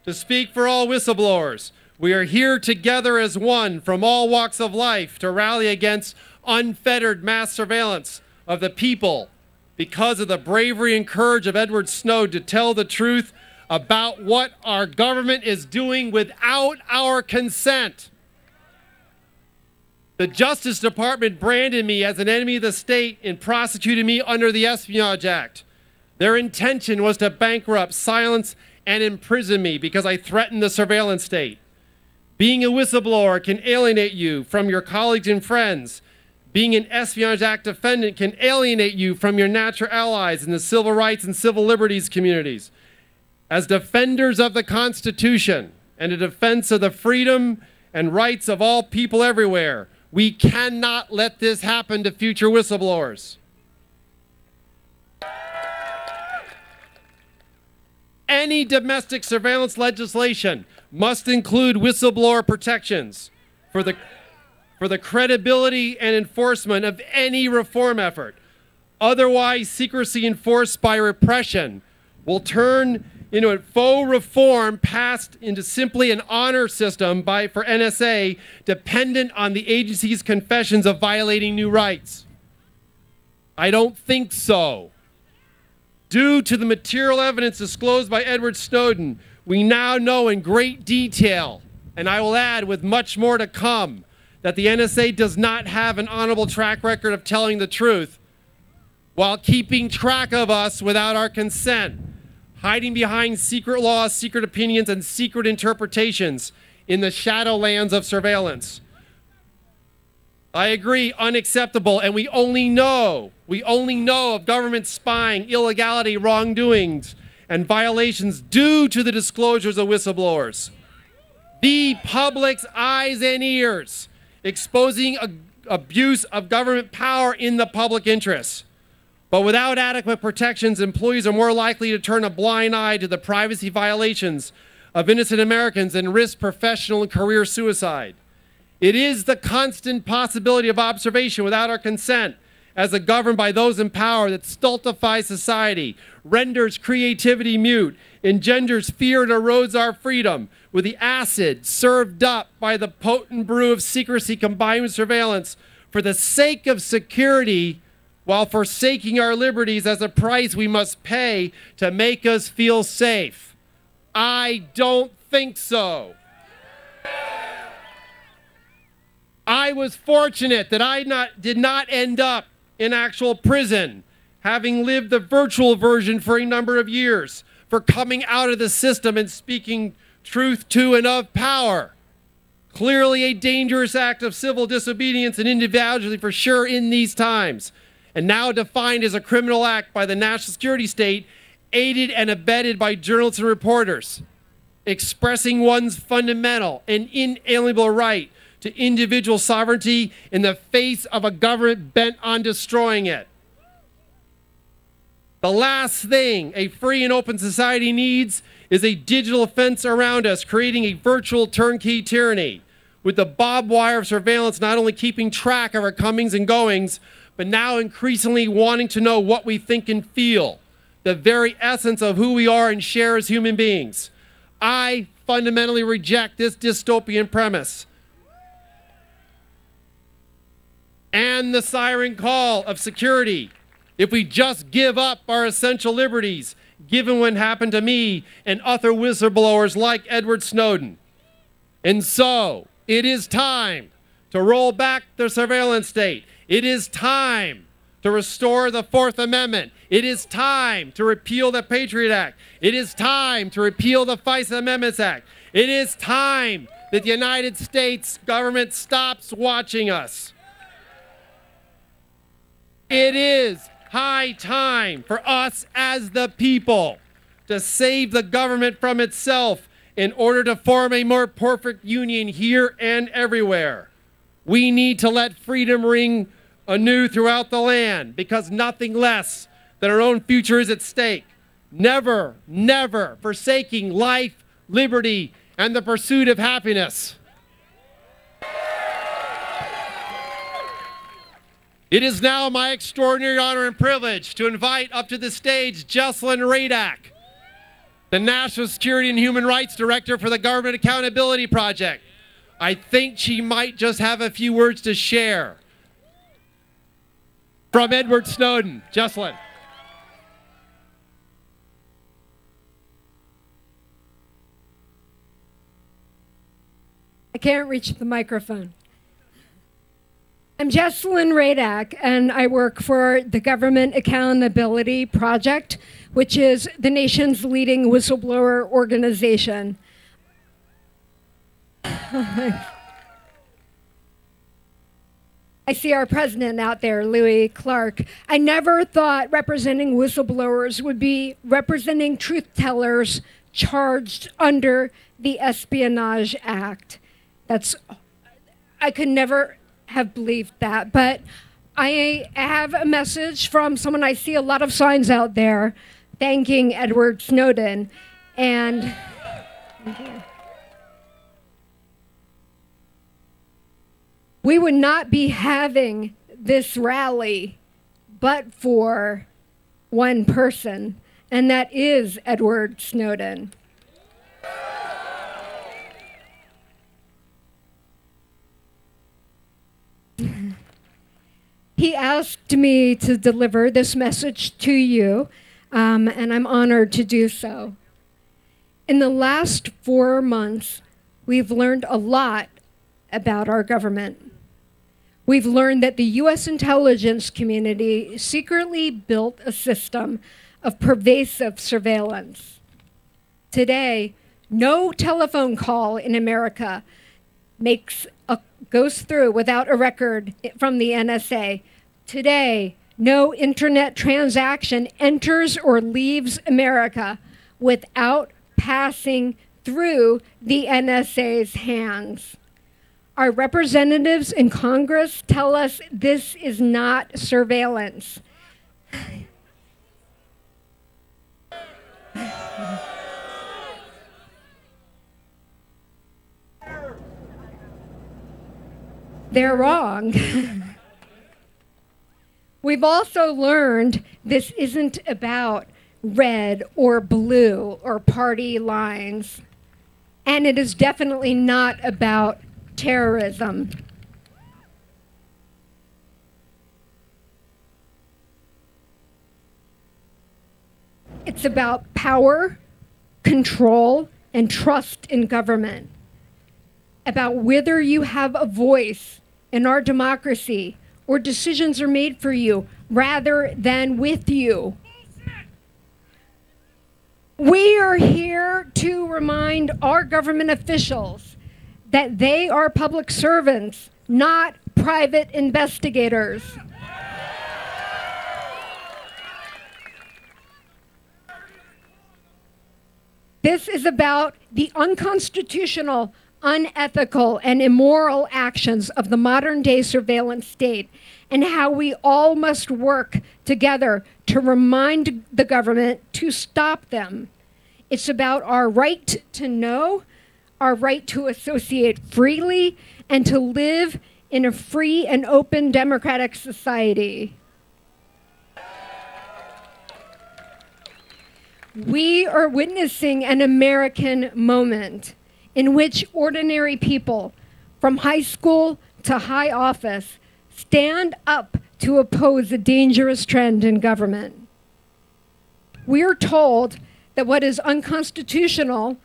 to speak for all whistleblowers. We are here together as one from all walks of life to rally against unfettered mass surveillance of the people because of the bravery and courage of Edward Snowden to tell the truth about what our government is doing without our consent. The Justice Department branded me as an enemy of the state and prosecuted me under the Espionage Act. Their intention was to bankrupt, silence, and imprison me because I threatened the surveillance state. Being a whistleblower can alienate you from your colleagues and friends. Being an Espionage Act defendant can alienate you from your natural allies in the civil rights and civil liberties communities. As defenders of the Constitution and a defense of the freedom and rights of all people everywhere, we cannot let this happen to future whistleblowers. Any domestic surveillance legislation must include whistleblower protections for the credibility and enforcement of any reform effort. Otherwise, secrecy enforced by repression will turn into a faux reform passed into simply an honor system for NSA dependent on the agency's confessions of violating new rights. I don't think so. Due to the material evidence disclosed by Edward Snowden, we now know in great detail, and I will add with much more to come, that the NSA does not have an honorable track record of telling the truth while keeping track of us without our consent, hiding behind secret laws, secret opinions, and secret interpretations in the shadowlands of surveillance. I agree, unacceptable, and we only know of government spying, illegality, wrongdoings, and violations due to the disclosures of whistleblowers. The public's eyes and ears, exposing abuse of government power in the public interest. But without adequate protections, employees are more likely to turn a blind eye to the privacy violations of innocent Americans and risk professional and career suicide. It is the constant possibility of observation without our consent as a governed by those in power that stultifies society, renders creativity mute, engenders fear and erodes our freedom with the acid served up by the potent brew of secrecy combined with surveillance for the sake of security while forsaking our liberties as a price we must pay to make us feel safe. I don't think so. I was fortunate that I did not end up in actual prison, having lived the virtual version for a number of years, for coming out of the system and speaking truth to and of power. Clearly a dangerous act of civil disobedience and individuality for sure in these times, and now defined as a criminal act by the national security state, aided and abetted by journalists and reporters, expressing one's fundamental and inalienable right to individual sovereignty in the face of a government bent on destroying it. The last thing a free and open society needs is a digital fence around us, creating a virtual turnkey tyranny, with the barbed wire of surveillance not only keeping track of our comings and goings, but now increasingly wanting to know what we think and feel, the very essence of who we are and share as human beings. I fundamentally reject this dystopian premise and the siren call of security if we just give up our essential liberties, given what happened to me and other whistleblowers like Edward Snowden. And so, it is time to roll back the surveillance state. It is time to restore the Fourth Amendment. It is time to repeal the Patriot Act. It is time to repeal the FISA Amendments Act. It is time that the United States government stops watching us. It is high time for us as the people to save the government from itself in order to form a more perfect union here and everywhere. We need to let freedom ring anew throughout the land because nothing less than our own future is at stake. Never, never forsaking life, liberty, and the pursuit of happiness. It is now my extraordinary honor and privilege to invite up to the stage Jessalyn Radak, the National Security and Human Rights Director for the Government Accountability Project. I think she might just have a few words to share from Edward Snowden. Jessalyn. I can't reach the microphone. I'm Jessalyn Radak, and I work for the Government Accountability Project, which is the nation's leading whistleblower organization. I see our president out there, Louis Clark. I never thought representing whistleblowers would be representing truth tellers charged under the Espionage Act. I could never have believed that, but I have a message from someone. I see a lot of signs out there thanking Edward Snowden, and we would not be having this rally but for one person, and that is Edward Snowden. He asked me to deliver this message to you. and I'm honored to do so. In the last 4 months, we've learned a lot about our government. We've learned that the U.S. intelligence community secretly built a system of pervasive surveillance. Today, no telephone call in America goes through without a record from the NSA. Today, no internet transaction enters or leaves America without passing through the NSA's hands. Our representatives in Congress tell us this is not surveillance. They're wrong. We've also learned this isn't about red or blue or party lines. And it is definitely not about terrorism. It's about power, control, and trust in government. About whether you have a voice in our democracy or decisions are made for you rather than with you. We are here to remind our government officials that they are public servants, not private investigators. This is about the unconstitutional, unethical, and immoral actions of the modern-day surveillance state and how we all must work together to remind the government to stop them. It's about our right to know, our right to associate freely, and to live in a free and open democratic society. We are witnessing an American moment in which ordinary people, from high school to high office, stand up to oppose a dangerous trend in government. We are told that what is unconstitutional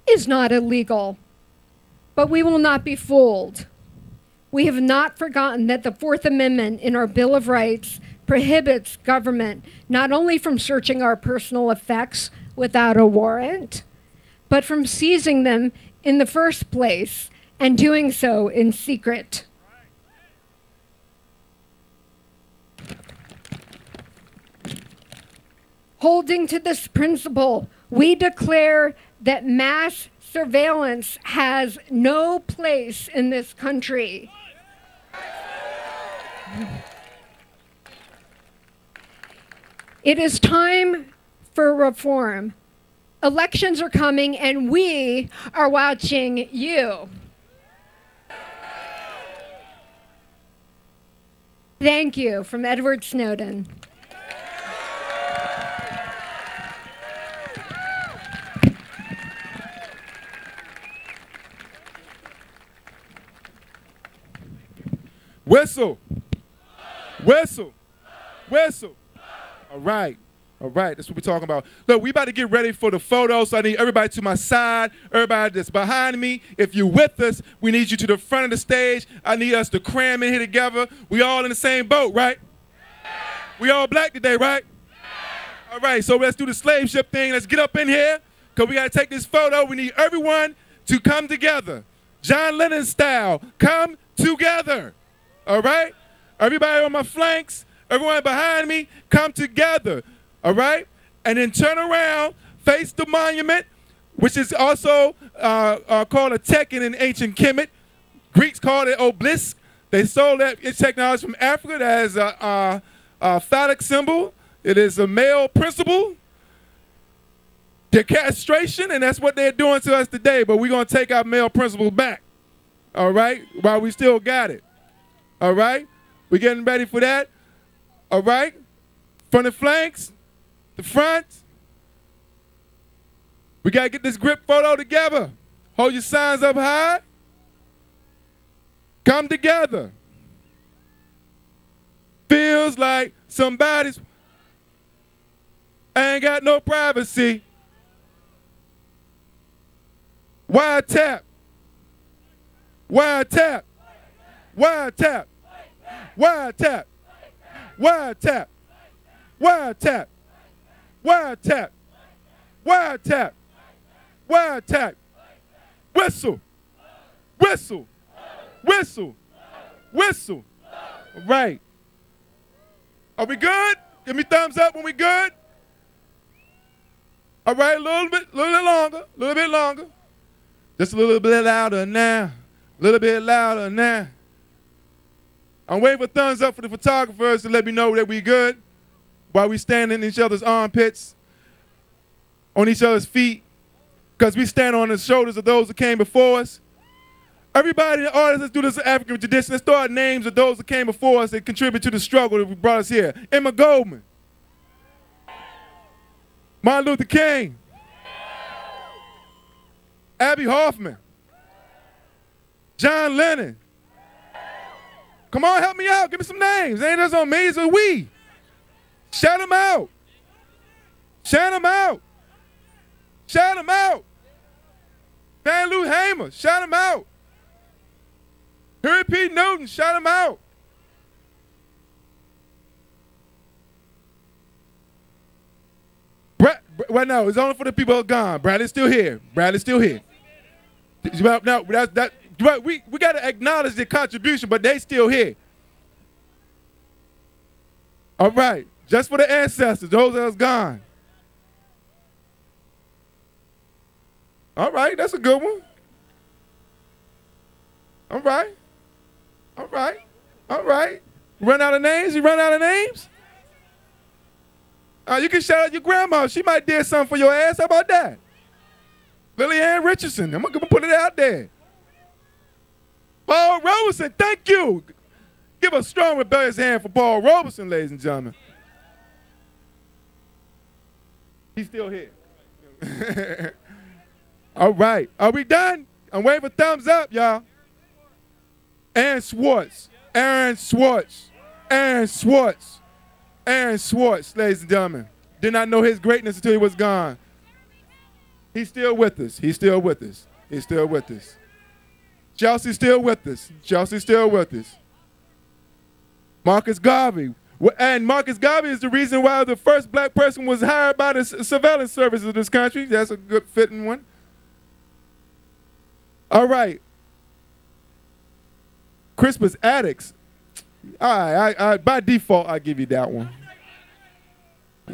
is not illegal, but we will not be fooled. We have not forgotten that the Fourth Amendment in our Bill of Rights prohibits government not only from searching our personal effects without a warrant, but from seizing them in the first place and doing so in secret. Holding to this principle, we declare that mass surveillance has no place in this country. It is time for reform. Elections are coming and we are watching you. Thank you from Edward Snowden. Whistle. Whistle. Whistle. All right. All right, that's what we're talking about. Look, we about to get ready for the photo, so I need everybody to my side, everybody that's behind me. If you're with us, we need you to the front of the stage. I need us to cram in here together. We all in the same boat, right? We all black today, right? All right, so let's do the slave ship thing. Let's get up in here, because we got to take this photo. We need everyone to come together. John Lennon style, come together. All right? Everybody on my flanks, everyone behind me, come together. All right? And then turn around, face the monument, which is also called a tekken in ancient Kemet. Greeks called it obelisk. They stole that technology from Africa as a phallic symbol. It is a male principle. They're castration, and that's what they're doing to us today. But we're going to take our male principles back, all right, while we still got it. All right? We're getting ready for that. All right? From the flanks, the front. We got to get this grip photo together. Hold your signs up high. Come together. Feels like somebody's. I ain't got no privacy. Wiretap. Wiretap. Wiretap. Wiretap. Wiretap. Wiretap. Wiretap. Wiretap. Wiretap. Whistle. Whistle. Whistle. Whistle. All right. Are we good? Give me thumbs up when we good. All right, a little bit longer. Just a little bit louder now. A little bit louder now. I'm waiting for thumbs up for the photographers to let me know that we good while we stand in each other's armpits, on each other's feet, because we stand on the shoulders of those that came before us. Everybody, the artists, let's do this African tradition. Let's throw out names of those that came before us that contribute to the struggle that brought us here. Emma Goldman. Martin Luther King. Abby Hoffman. John Lennon. Come on, help me out. Give me some names. Ain't this on me? It's a we. Shout them out. Shout them out. Shout them out. Van Lou Hamer. Shout them out. Harry P. Newton. Shout them out. Well, no, it's only for the people who are gone. Bradley's still here. Bradley's still here. No, we got to acknowledge their contribution, but they still here. All right, just for the ancestors, those that was gone. All right, that's a good one. All right, all right, all right. Run out of names? You run out of names? You can shout out your grandma. She might did something for your ass. How about that? Lily Ann Richardson. I'm going to put it out there. Paul Robeson, thank you. Give a strong rebellious hand for Paul Robeson, ladies and gentlemen. He's still here. All right. Are we done? I'm waiting for thumbs up, y'all. Aaron Swartz. Aaron Swartz. Aaron Swartz. Aaron Swartz, ladies and gentlemen. Did not know his greatness until he was gone. He's still with us. He's still with us. He's still with us. Chelsea's still with us. Chelsea's still with us. Marcus Garvey. And Marcus Garvey is the reason why the first black person was hired by the surveillance services of this country. That's a good fitting one. All right. Crispus Attucks. All right, by default, I give you that one.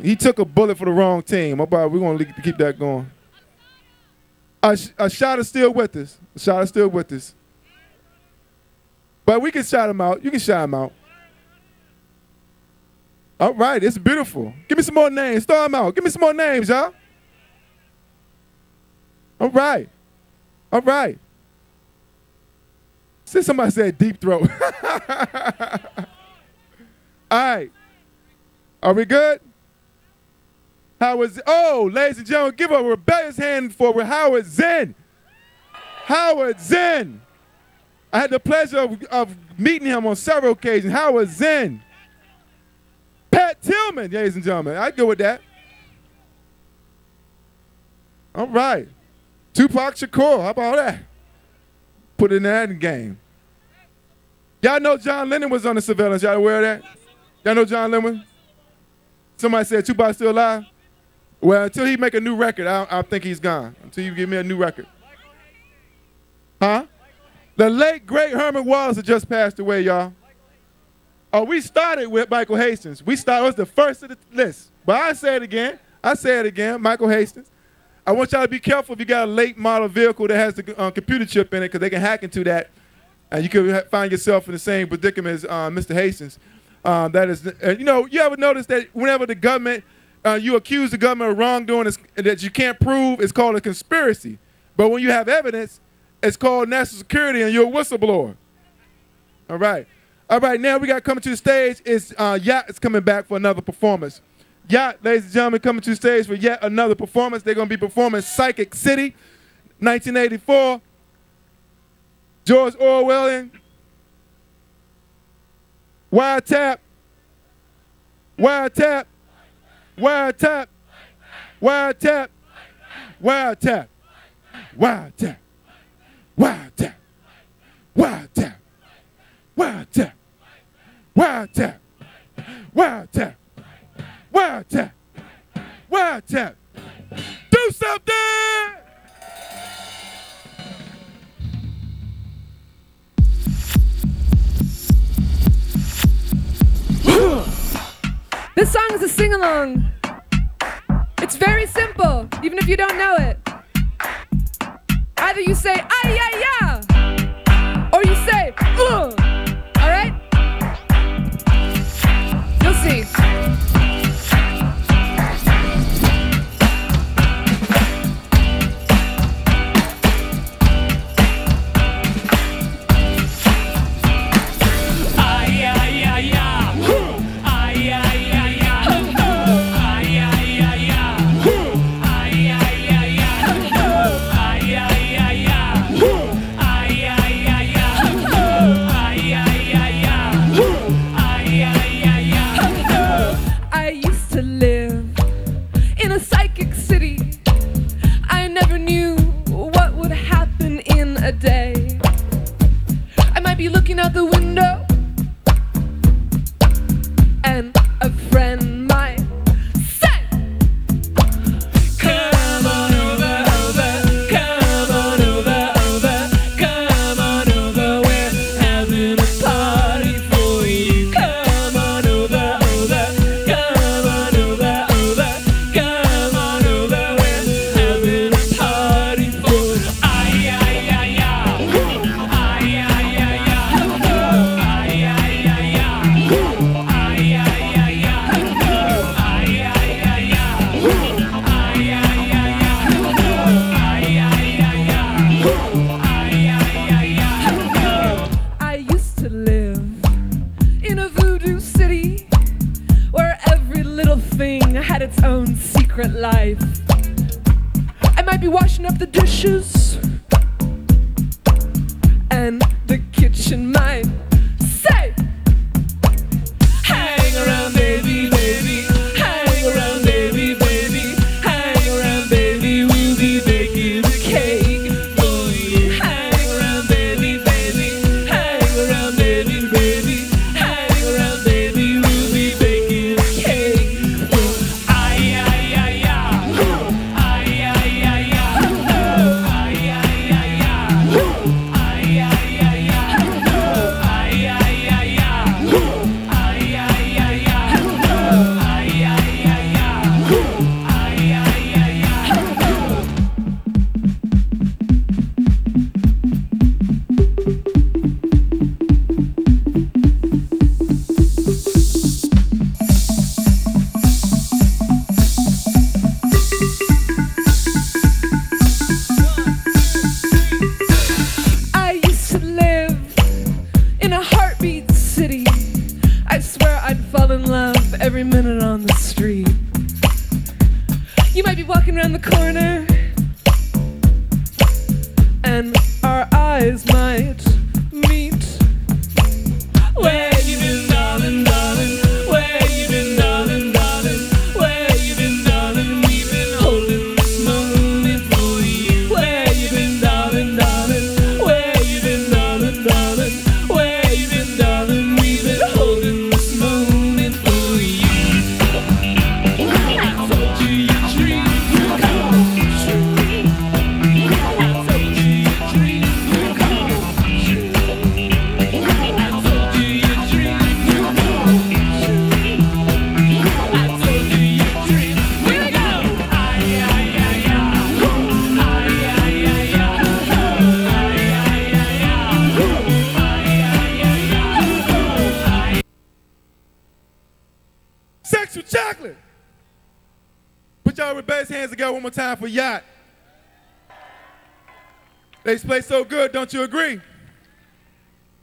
He took a bullet for the wrong team. We're going to keep that going. A shot is still with us. A shot is still with us. But we can shout him out. You can shout him out. All right, it's beautiful. Give me some more names. Throw them out. Give me some more names, y'all. All right. All right. Since somebody said deep throat. All right. Are we good? Ladies and gentlemen, give a rebellious hand for Howard Zinn. Howard Zinn. I had the pleasure of meeting him on several occasions. Howard Zinn. Pat Tillman, ladies and gentlemen. I go with that. All right. Tupac Shakur. How about that? Put in that in the game. Y'all know John Lennon was on the surveillance. Y'all aware of that? Y'all know John Lennon? Somebody said Tupac's still alive? Well, until he make a new record, I think he's gone. Until you give me a new record. Huh? The late, great Herman Wallace had just passed away, y'all. Oh, we started with Michael Hastings. It was the first of the list. But I say it again, Michael Hastings. I want y'all to be careful if you got a late model vehicle that has the computer chip in it, because they can hack into that, and you could find yourself in the same predicament as Mr. Hastings. That is, you ever notice that whenever the government, you accuse the government of wrongdoing that you can't prove, it's called a conspiracy. But when you have evidence, it's called national security, and you're a whistleblower. All right. All right, now we got coming to the stage is Yacht is coming back for another performance. Yacht, ladies and gentlemen, coming to the stage for yet another performance. They're going to be performing Psychic City, 1984. George Orwellian. Wiretap. Wiretap. Wiretap. Wild tap. Wild tap. Wild tap. Wild tap. Wild tap. Wild tap. Wild tap. Wild tap. Wild tap. Wild tap. Do something! This song is a sing-along. It's very simple, even if you don't know it. Either you say, ay, yeah, yeah, or you say, all right? You'll see. Looking out the window, and a friend might say, come on over, over, come on over, over, come on over, we're having a party for you. Come on over, over, come on over, over, come on over, we're having a party for you. Ay, ay, ay, ay. Ay, ay, ay, ay. I used to live in a voodoo city where every little thing had its own secret life. I might be washing up the dishes, and the kitchen might say, hang around, baby, baby, hang around, baby, baby, hang around, baby, we'll be baking a cake for you. Hang around, baby, baby, hang around, baby, baby, hang around, baby, we'll be baking a cake for you. Ay, ay, ay, ay. Ay, ay, ay, ay. Ay, ay, ay, ay. Ay, ay, ay, I used to live in a heartbeat city. I swear I'd fall in love every minute on the street. You might be walking around the corner, and our eyes might meet. Where you been, darling, darling? Where you been, darling, darling? Where you been, darling? We've been holding this moment for you. Where you been, darling, darling? Where you been, darling, darling? Where you been, darling? We've been holding this moment for you. I told you your dreams would come true. I told you your dreams would come true. I told you your dreams would come true. I told you your dreams would go. Ay, ay, ay, ay. Ay, ay, ay, ay. Ay, ay, ay, ay. Sex with chocolate. Put y'all best hands together one more time for Yacht. They play so good, don't you agree?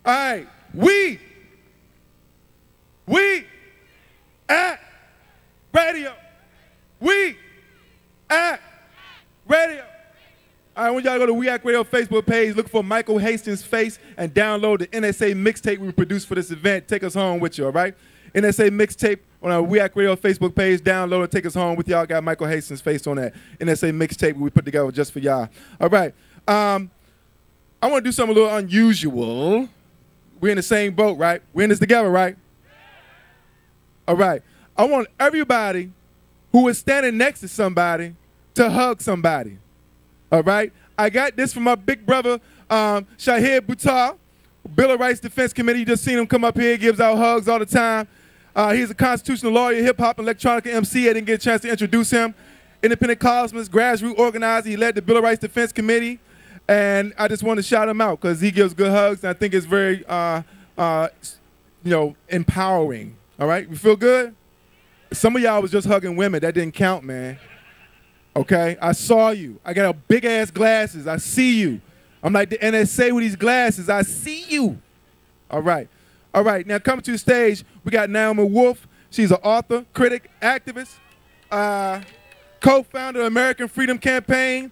All right, we at radio. We at radio. All right, I want y'all to go to We Act Radio Facebook page, look for Michael Hastings' face, and download the NSA mixtape we produced for this event. Take us home with you, all right? NSA mixtape on our We Act Radio Facebook page. Download it, take us home with y'all. Got Michael Hastings' face on that NSA mixtape we put together just for y'all. All right. I want to do something a little unusual. We're in the same boat, right? We're in this together, right? All right. I want everybody who is standing next to somebody to hug somebody. All right? I got this from my big brother, Shahid Buttar, Bill of Rights Defense Committee. You just seen him come up here, gives out hugs all the time. He's a constitutional lawyer, hip-hop, electronica MC. I didn't get a chance to introduce him. Independent cosmist, grassroots organizer. He led the Bill of Rights Defense Committee. And I just want to shout him out because he gives good hugs, and I think it's very, empowering. All right? You feel good? Some of y'all was just hugging women. That didn't count, man. Okay? I saw you. I got a big-ass glasses. I see you. I'm like the NSA with these glasses. I see you. All right. All right. Now, coming to the stage, we got Naomi Wolf. She's an author, critic, activist, co-founder of American Freedom Campaign.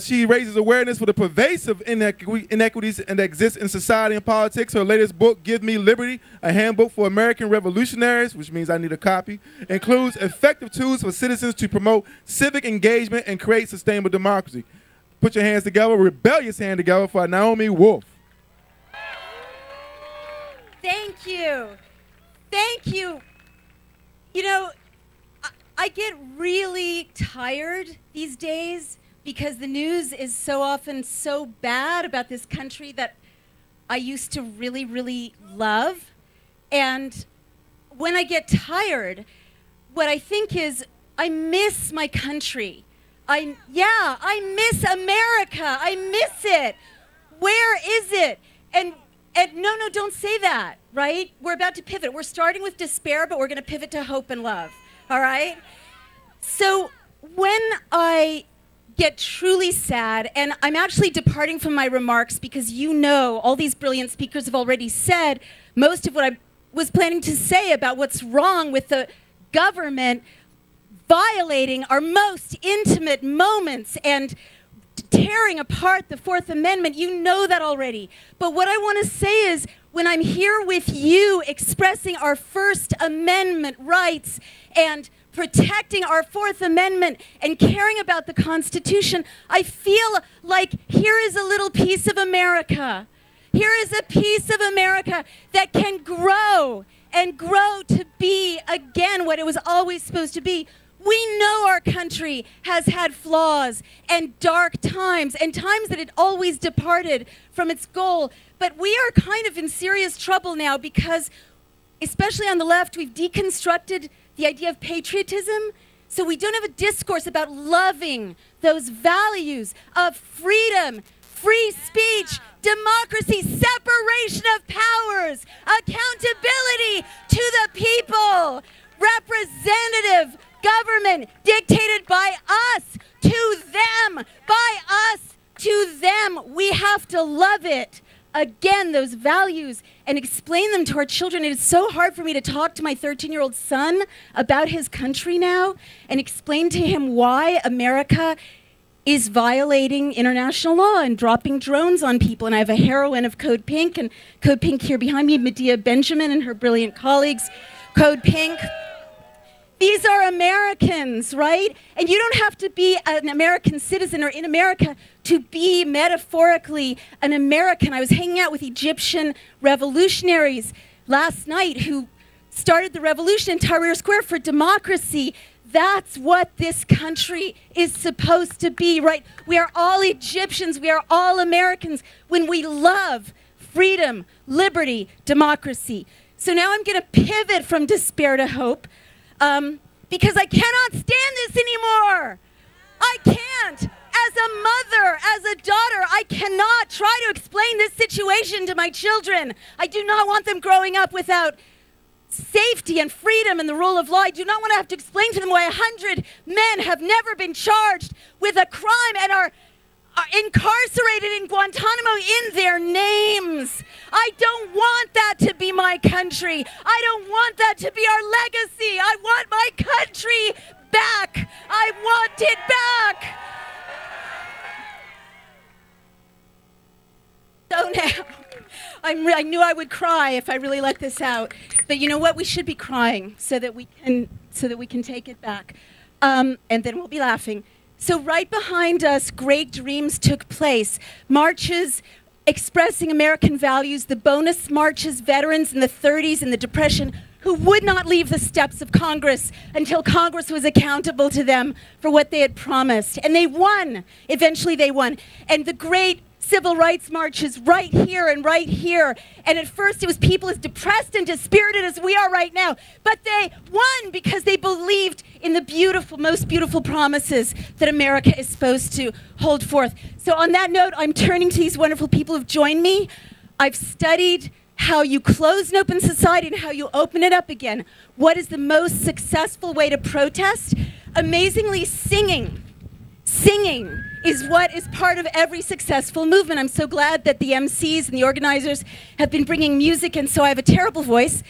She raises awareness for the pervasive inequities that exist in society and politics. Her latest book, Give Me Liberty, a handbook for American revolutionaries, which means I need a copy, includes effective tools for citizens to promote civic engagement and create sustainable democracy. Put your hands together, rebellious hand together for Naomi Wolf. Thank you. Thank you. You know, I get really tired these days because the news is so often so bad about this country that I used to really, really love. And when I get tired, what I think is I miss my country. I miss America. I miss it. Where is it? And no, don't say that, right? We're about to pivot. We're starting with despair, but we're going to pivot to hope and love, all right? So when I get truly sad, and I'm actually departing from my remarks because you know all these brilliant speakers have already said most of what I was planning to say about what's wrong with the government violating our most intimate moments and tearing apart the Fourth Amendment. You know that already. But what I want to say is when I'm here with you expressing our First Amendment rights and protecting our Fourth Amendment and caring about the Constitution, I feel like here is a little piece of America. Here is a piece of America that can grow and grow to be, again, what it was always supposed to be. We know our country has had flaws and dark times and times that it always departed from its goal. But we are kind of in serious trouble now because, especially on the left, we've deconstructed the idea of patriotism. So we don't have a discourse about loving those values of freedom, free speech, democracy, separation of powers, accountability to the people, representative government dictated by us to them, by us to them. We have to love it. Again, those values and explain them to our children. It is so hard for me to talk to my 13-year-old son about his country now and explain to him why America is violating international law and dropping drones on people. And I have a heroine of Code Pink, and Code Pink here behind me, Medea Benjamin and her brilliant colleagues. Code Pink. These are Americans, right? And you don't have to be an American citizen or in America to be metaphorically an American. I was hanging out with Egyptian revolutionaries last night who started the revolution in Tahrir Square for democracy. That's what this country is supposed to be, right? We are all Egyptians. We are all Americans when we love freedom, liberty, democracy. So now I'm going to pivot from despair to hope. Because I cannot stand this anymore. I can't. As a mother, as a daughter, I cannot try to explain this situation to my children. I do not want them growing up without safety and freedom and the rule of law. I do not want to have to explain to them why 100 men have never been charged with a crime and are incarcerated in Guantanamo in their names. I don't want that to be my country. I don't want that to be our legacy. I want my country back. I want it back. So now, I knew I would cry if I really let this out. But you know what? We should be crying so that we can take it back. And then we'll be laughing. So right behind us, great dreams took place. Marches expressing American values, the bonus marches, veterans in the 30s and the Depression who would not leave the steps of Congress until Congress was accountable to them for what they had promised. And they won. Eventually they won. And the great civil rights marches right here and right here. And at first it was people as depressed and dispirited as we are right now. But they won because they believed in the beautiful, most beautiful promises that America is supposed to hold forth. So on that note, I'm turning to these wonderful people who've joined me. I've studied how you close an open society and how you open it up again. What is the most successful way to protest? Amazingly, singing. Singing is what is part of every successful movement. I'm so glad that the MCs and the organizers have been bringing music, and so I have a terrible voice.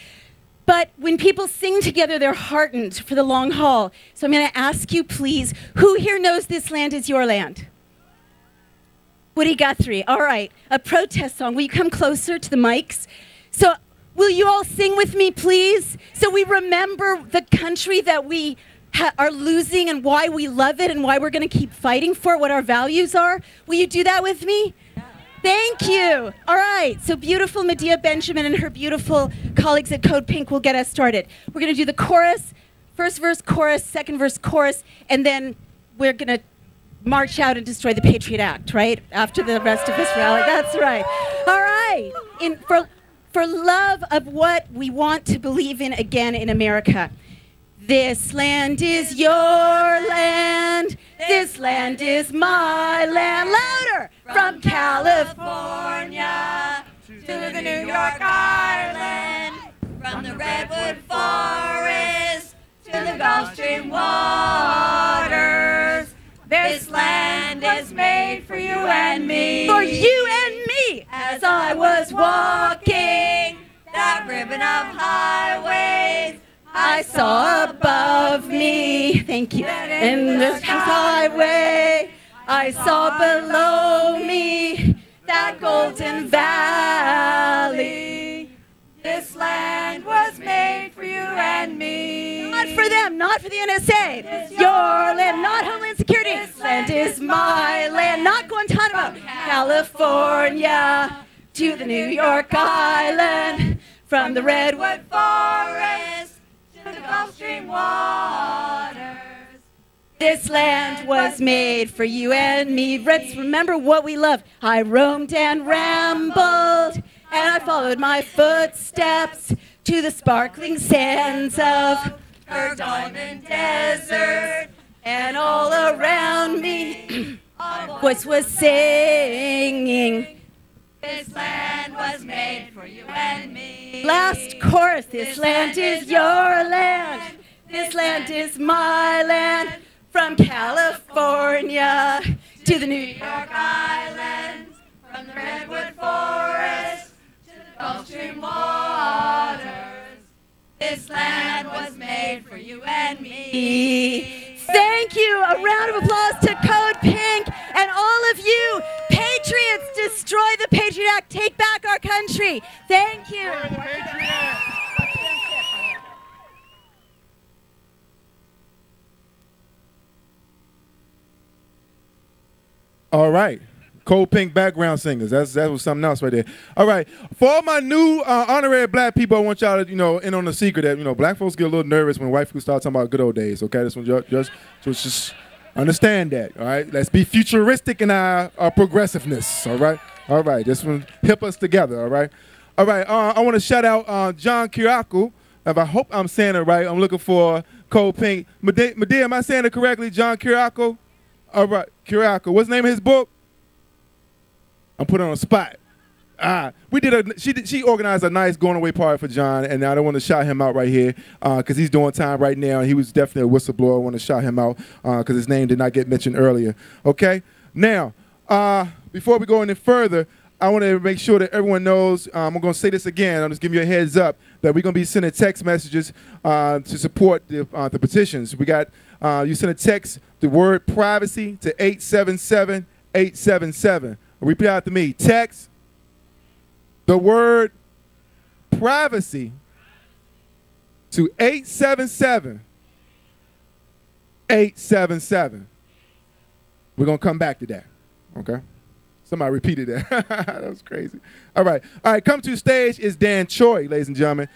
But when people sing together, they're heartened for the long haul. So I'm going to ask you, please, who here knows this land is your land? Woody Guthrie. All right, a protest song. Will you come closer to the mics? So will you all sing with me, please? So we remember the country that we are losing and why we love it and why we're going to keep fighting for it, what our values are. Will you do that with me? Yeah. Thank you. All right. So beautiful Medea Benjamin and her beautiful colleagues at Code Pink will get us started. We're going to do the chorus, first verse, chorus, second verse, chorus, and then we're going to march out and destroy the Patriot Act, right? After the rest of this rally. That's right. All right. For love of what we want to believe in again in America. This land is your land. This land is my land. Louder! From California to the New York Island. From the Redwood Forest to the Gulf Stream waters. This land is made for you and me. For you and me. As I was walking that ribbon of highways, I saw above me, thank you, in this highway, I saw below me that golden valley. This land was made for you and me. Not for them, not for the NSA. It's your land, not Homeland Security. This land is my land, not Guantanamo. California to the New York Island, from the Redwood Forest to the Gulf Stream waters. This land was made for you and me. Let's remember what we love. I roamed and rambled, and I followed my footsteps to the sparkling sands of her diamond desert. And all around me, a voice was singing. This land was made for you and me. Last chorus. This land is your land. This land is my land. From California to the New York Islands. From the Redwood Forest to the Gulf Stream waters. This land was made for you and me. Thank you. A round of applause to Code Pink and all of you. Patriots, destroy the Patriot Act. Take back our country. Thank you. All right. Code Pink background singers. That was something else right there. All right. For all my new honorary black people, I want y'all to, in on the secret that, black folks get a little nervous when white people start talking about good old days, okay? This one just understand that, all right? Let's be futuristic in our progressiveness, all right? All right. This one hip us together, all right? All right. I want to shout out John Kiriakou. If I hope I'm saying it right, I'm looking for Code Pink. Medea, am I saying it correctly? John Kiriakou? All right. Kiriakou. What's the name of his book? I'm putting on a spot. She organized a nice going away party for John, and I don't want to shout him out right here because he's doing time right now. He was definitely a whistleblower. I want to shout him out because his name did not get mentioned earlier. Okay? Now, before we go any further, I want to make sure that everyone knows, I'm going to say this again, I'm just giving you a heads up, that we're going to be sending text messages to support the petitions. We got, you send a text, the word privacy to 877-877. Repeat after me. Text the word privacy to 877-877. We're going to come back to that, okay? Somebody repeated that. That was crazy. All right, come to the stage is Dan Choi, ladies and gentlemen.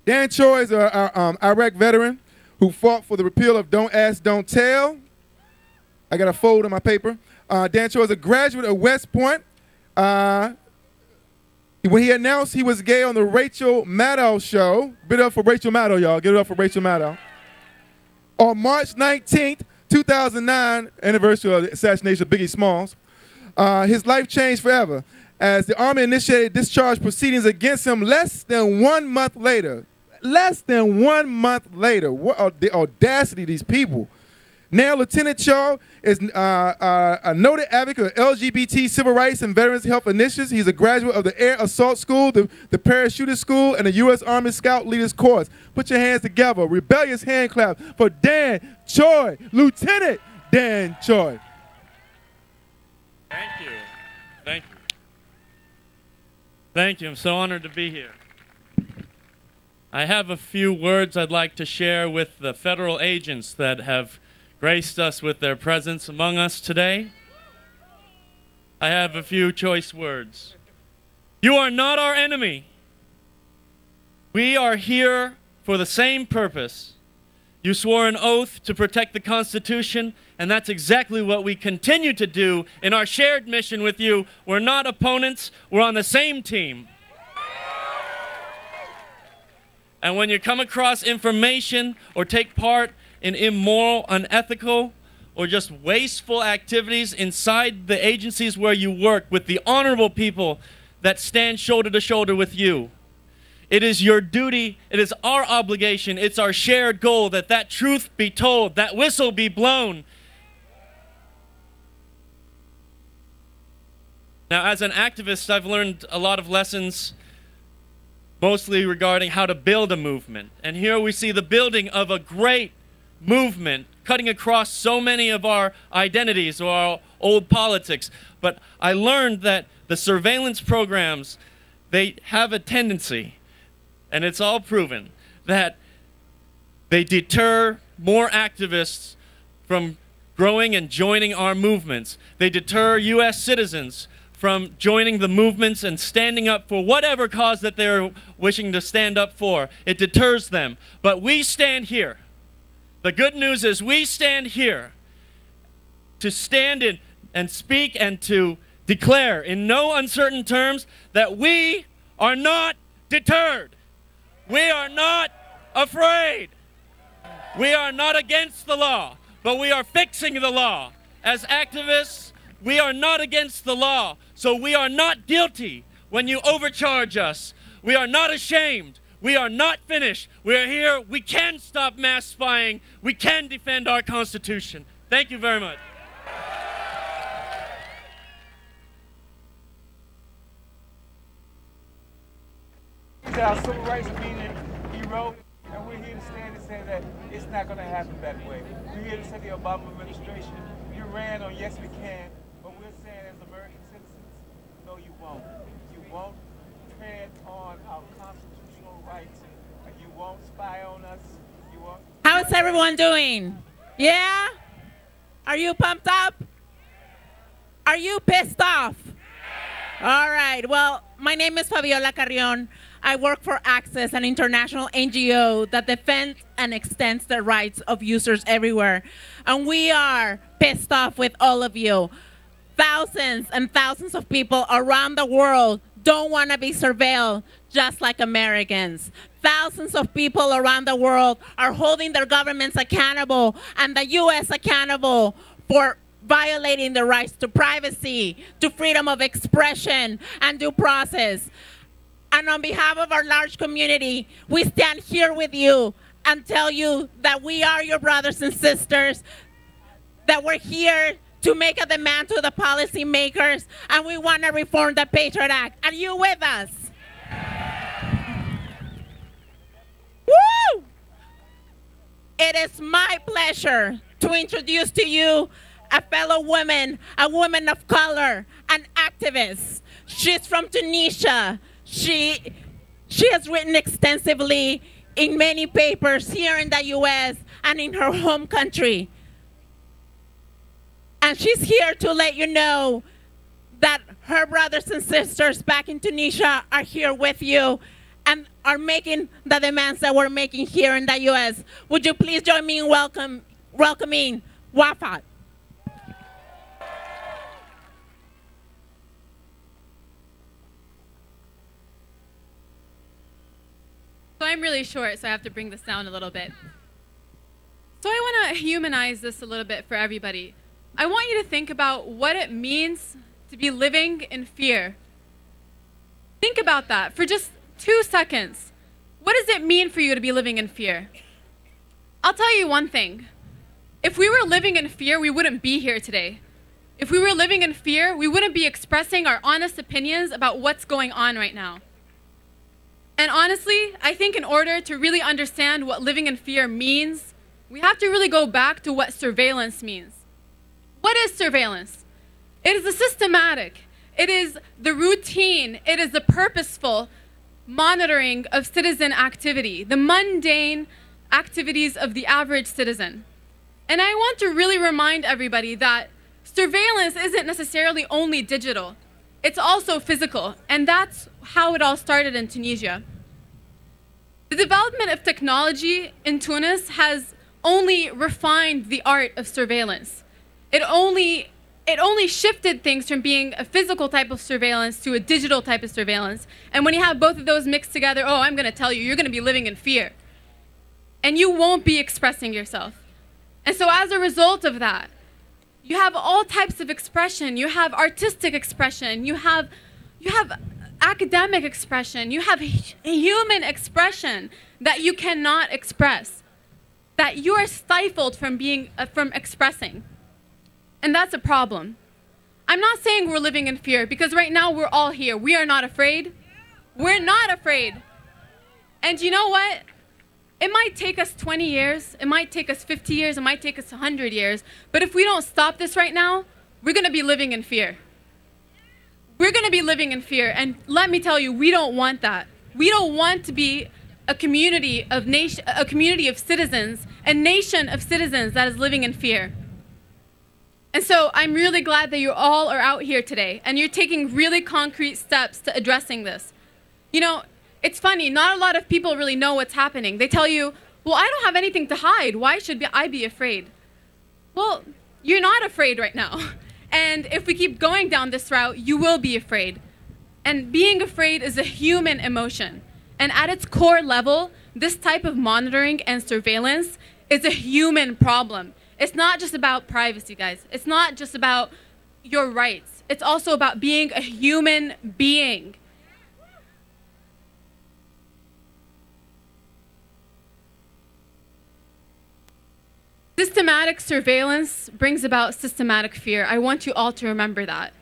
Dan Choi is an Iraq veteran who fought for the repeal of Don't Ask, Don't Tell. I got a fold on my paper. Dan Choi is a graduate of West Point. When he announced he was gay on the Rachel Maddow show, give it up for Rachel Maddow, y'all. Give it up for Rachel Maddow. On March 19th, 2009, anniversary of the assassination of Biggie Smalls, his life changed forever as the Army initiated discharge proceedings against him less than 1 month later. Less than 1 month later. What the audacity of these people. Now, Lieutenant Chaw is a noted advocate of LGBT civil rights and veterans health initiatives. He's a graduate of the Air Assault School, the Parachuter School, and the U.S. Army Scout Leaders Course. Put your hands together. Rebellious hand clap for Dan Choi, Lieutenant Dan Choi. Thank you. Thank you. Thank you. I'm so honored to be here. I have a few words I'd like to share with the federal agents that have graced us with their presence among us today. I have a few choice words. You are not our enemy. We are here for the same purpose. You swore an oath to protect the Constitution, and that's exactly what we continue to do in our shared mission with you. We're not opponents, we're on the same team. And when you come across information or take part in immoral, unethical, or just wasteful activities inside the agencies where you work with the honorable people that stand shoulder to shoulder with you, it is your duty, it is our obligation, it's our shared goal that that truth be told, that whistle be blown. Now, as an activist, I've learned a lot of lessons mostly regarding how to build a movement. And here we see the building of a great movement cutting across so many of our identities or our old politics. But I learned that the surveillance programs, they have a tendency, and it's all proven, that they deter more activists from growing and joining our movements. They deter U.S. citizens from joining the movements and standing up for whatever cause that they're wishing to stand up for. It deters them. But we stand here. The good news is we stand here to stand in and speak and to declare in no uncertain terms that we are not deterred. We are not afraid. We are not against the law, but we are fixing the law. As activists, we are not against the law, so we are not guilty when you overcharge us. We are not ashamed. We are not finished. We are here. We can stop mass spying. We can defend our Constitution. Thank you very much. Our civil rights are being eroded, and we're here to stand and say that it's not going to happen that way. We're here to say the Obama administration, you ran on yes we can, but we're saying as American citizens, no you won't. You won't tread on our constitutional rights. You won't spy on us. You won't. How's everyone doing? Yeah? Are you pumped up? Are you pissed off? All right. Well, my name is Fabiola Carrion. I work for Access, an international NGO that defends and extends the rights of users everywhere. And we are pissed off with all of you. Thousands and thousands of people around the world don't want to be surveilled just like Americans. Thousands of people around the world are holding their governments accountable and the U.S. accountable for violating the rights to privacy, to freedom of expression, and due process. And on behalf of our large community, we stand here with you and tell you that we are your brothers and sisters, that we're here to make a demand to the policymakers, and we want to reform the Patriot Act. Are you with us? Woo! It is my pleasure to introduce to you a fellow woman, a woman of color, an activist. She's from Tunisia. She has written extensively in many papers here in the U.S. and in her home country. And she's here to let you know that her brothers and sisters back in Tunisia are here with you and are making the demands that we're making here in the U.S. Would you please join me in welcoming Wafat? So I'm really short, so I have to bring this down a little bit. So I want to humanize this a little bit for everybody. I want you to think about what it means to be living in fear. Think about that for just 2 seconds. What does it mean for you to be living in fear? I'll tell you one thing. If we were living in fear, we wouldn't be here today. If we were living in fear, we wouldn't be expressing our honest opinions about what's going on right now. And honestly, I think in order to really understand what living in fear means, we have to really go back to what surveillance means. What is surveillance? It is the systematic, it is the routine, it is the purposeful monitoring of citizen activity, the mundane activities of the average citizen. And I want to really remind everybody that surveillance isn't necessarily only digital. It's also physical, and that's how it all started in Tunisia. The development of technology in Tunis has only refined the art of surveillance. It only shifted things from being a physical type of surveillance to a digital type of surveillance. And when you have both of those mixed together, oh, I'm going to tell you, you're going to be living in fear. And you won't be expressing yourself. And so as a result of that, you have all types of expression. You have artistic expression. You have academic expression. You have human expression that you cannot express, that you are stifled from expressing. And that's a problem. I'm not saying we're living in fear, because right now we're all here. We are not afraid. We're not afraid. And you know what? It might take us 20 years, it might take us 50 years, it might take us 100 years, but if we don't stop this right now, we're going to be living in fear. We're going to be living in fear, and let me tell you, we don't want that. We don't want to be a community of citizens, a nation of citizens that is living in fear. And so I'm really glad that you all are out here today, and you're taking really concrete steps to addressing this. You know, it's funny, not a lot of people really know what's happening. They tell you, well, I don't have anything to hide. Why should I be afraid? Well, you're not afraid right now. And if we keep going down this route, you will be afraid. And being afraid is a human emotion. And at its core level, this type of monitoring and surveillance is a human problem. It's not just about privacy, guys. It's not just about your rights. It's also about being a human being. Systematic surveillance brings about systematic fear. I want you all to remember that.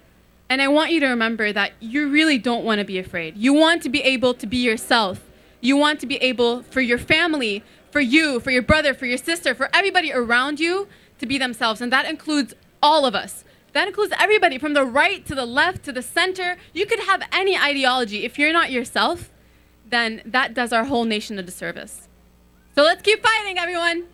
And I want you to remember that you really don't want to be afraid. You want to be able to be yourself. You want to be able, for your family, for you, for your brother, for your sister, for everybody around you, to be themselves. And that includes all of us. That includes everybody from the right to the left to the center. You could have any ideology. If you're not yourself, then that does our whole nation a disservice. So let's keep fighting, everyone.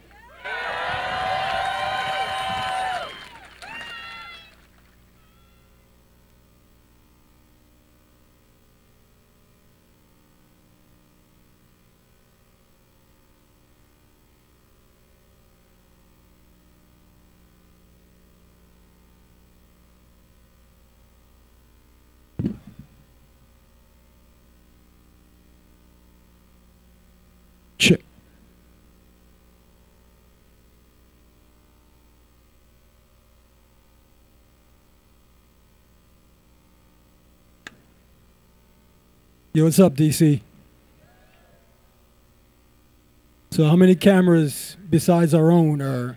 Check. Yo, what's up, DC? So how many cameras besides our own are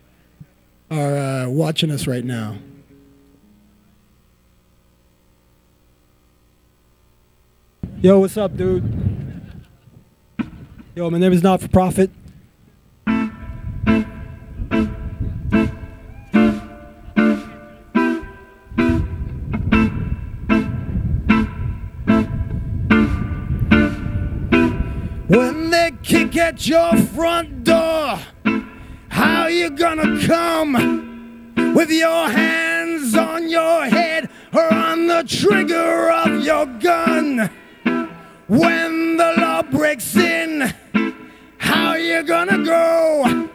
watching us right now? Yo, what's up, dude? Yo, my name is Not For Profit. When they kick at your front door, how you gonna come with your hands on your head or on the trigger of your gun? When the law breaks in, how you gonna go?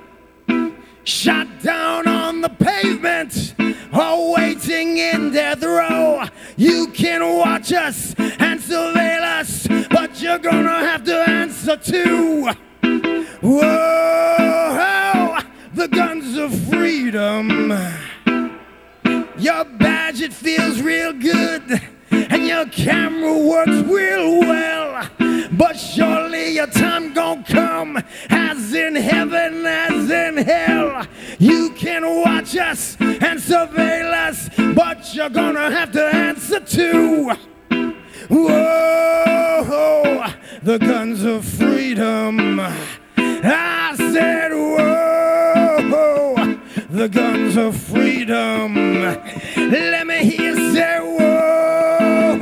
Shot down on the pavement or waiting in death row. You can watch us and surveil us, but you're gonna have to answer to, whoa, the guns of freedom. Your badge, it feels real good, and your camera works real well. But surely your time gon' come, as in heaven, as in hell. You can watch us and surveil us, but you're gonna have to answer to, whoa, the guns of freedom. I said, whoa, the guns of freedom. Let me hear you say, whoa,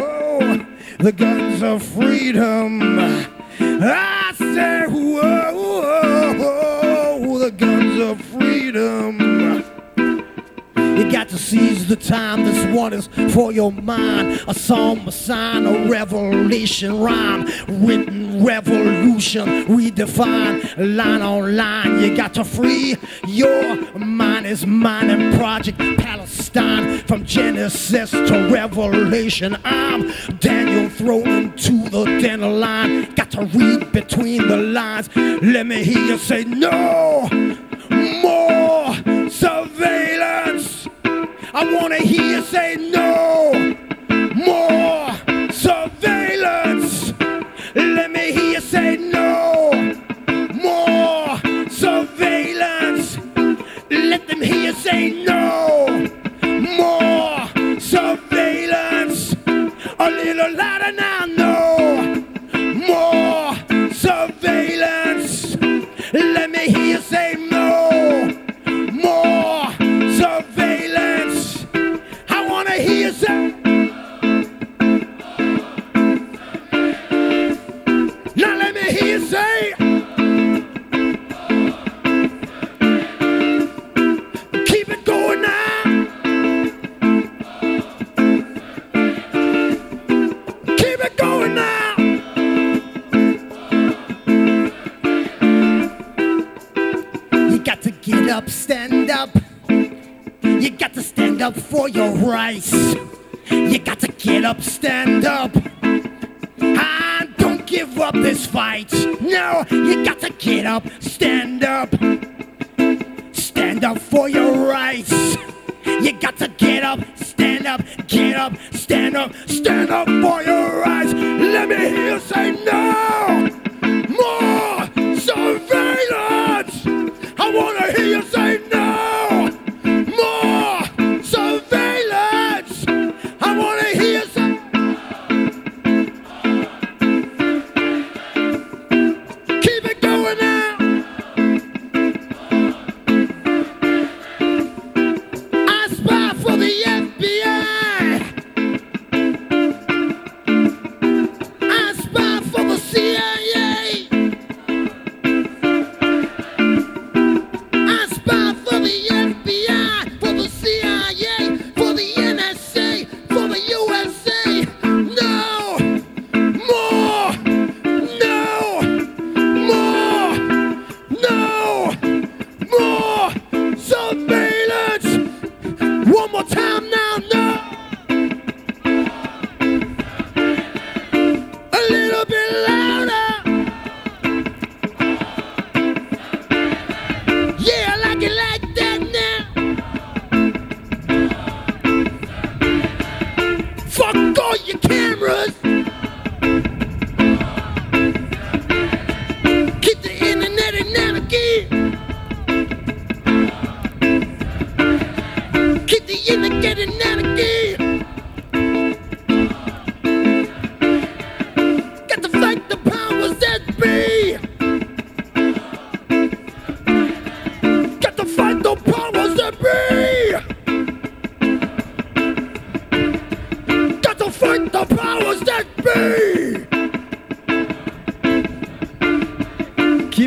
the guns of freedom. I said, whoa, the guns of freedom. You got to seize the time, this one is for your mind. A psalm, a sign, a revelation rhyme. Written revolution, redefined, line on line. You got to free your mind. Is mine and Project Palestine. From Genesis to Revelation, I'm Daniel thrown into the den of line. Got to read between the lines. Let me hear you say no more surveillance. I want to hear you say no more surveillance. Let me hear you say no more surveillance. Let them hear you say no more surveillance. A little louder now, no more surveillance. Let me hear you say no more surveillance. I want to hear you say. Now let me hear you say. Keep it going now. Keep it going now. You got to get up, stand up. You got to stand up for your rights. You got to get up, stand up. And don't give up this fight. No, you got to get up, stand up. Stand up for your rights. You got to get up, stand up, get up, stand up for your rights. Let me hear you say no more surveillance. I want to hear you say no more surveillance. I want to hear you say. Keep it going now. I spy for the FBI. I spy for the CIA.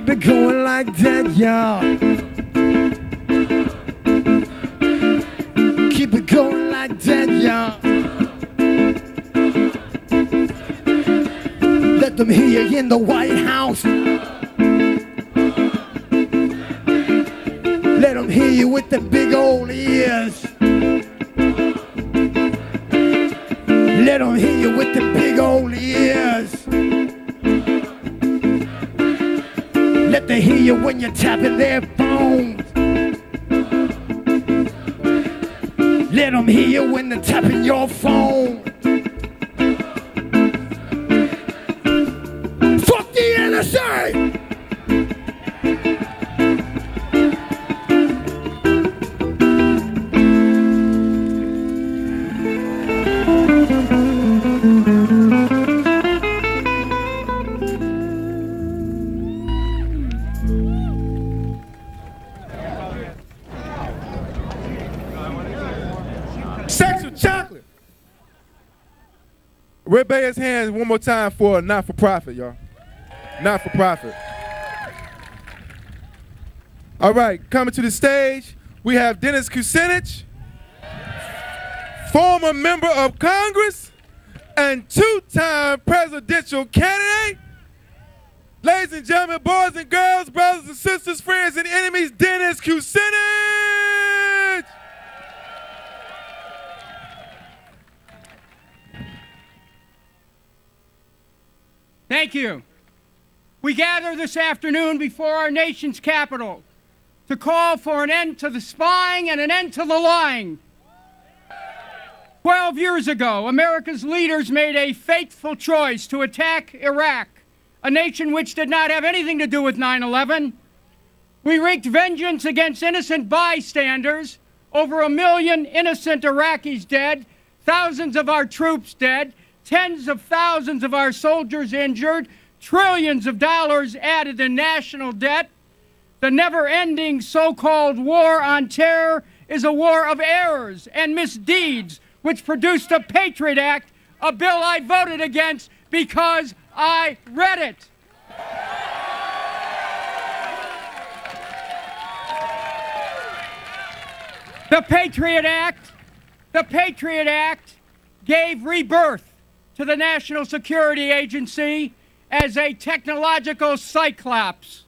Keep it going like that, y'all. Keep it going like that, y'all. Let them hear you in the White House. Let them hear you with them big old ears. Let them hear you with them big old ears. Let them hear you when you're tapping their phones. Let them hear you when they're tapping your phone. Fuck the NSA! Sex with chocolate. Everybody his hands one more time for a not-for-profit, y'all. Not-for-profit. All right, coming to the stage, we have Dennis Kucinich, former member of Congress and two-time presidential candidate. Ladies and gentlemen, boys and girls, brothers and sisters, friends and enemies, Dennis Kucinich! Thank you. We gather this afternoon before our nation's capital to call for an end to the spying and an end to the lying. 12 years ago, America's leaders made a fateful choice to attack Iraq, a nation which did not have anything to do with 9/11. We wreaked vengeance against innocent bystanders, over 1 million innocent Iraqis dead, thousands of our troops dead, tens of thousands of our soldiers injured, trillions of dollars added to national debt. The never-ending so-called war on terror is a war of errors and misdeeds, which produced the Patriot Act, a bill I voted against because I read it. The Patriot Act gave rebirth to the National Security Agency as a technological cyclops.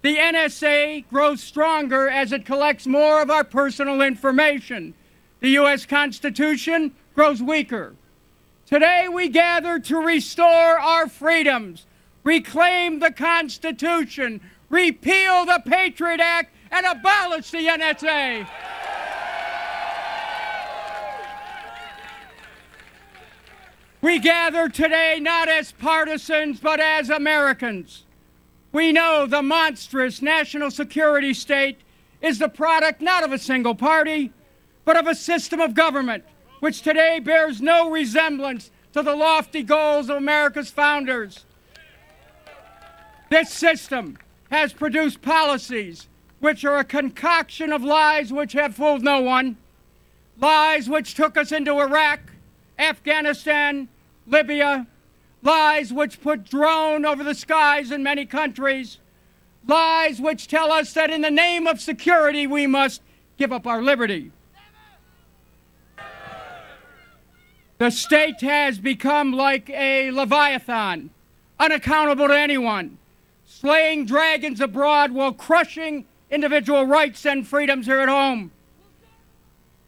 The NSA grows stronger as it collects more of our personal information. The U.S. Constitution grows weaker. Today we gather to restore our freedoms, reclaim the Constitution, repeal the Patriot Act, and abolish the NSA. We gather today not as partisans, but as Americans. We know the monstrous national security state is the product not of a single party, but of a system of government, which today bears no resemblance to the lofty goals of America's founders. This system has produced policies which are a concoction of lies which have fooled no one, lies which took us into Iraq, Afghanistan, Libya, lies which put drone over the skies in many countries, lies which tell us that in the name of security we must give up our liberty. The state has become like a Leviathan, unaccountable to anyone, slaying dragons abroad while crushing individual rights and freedoms here at home.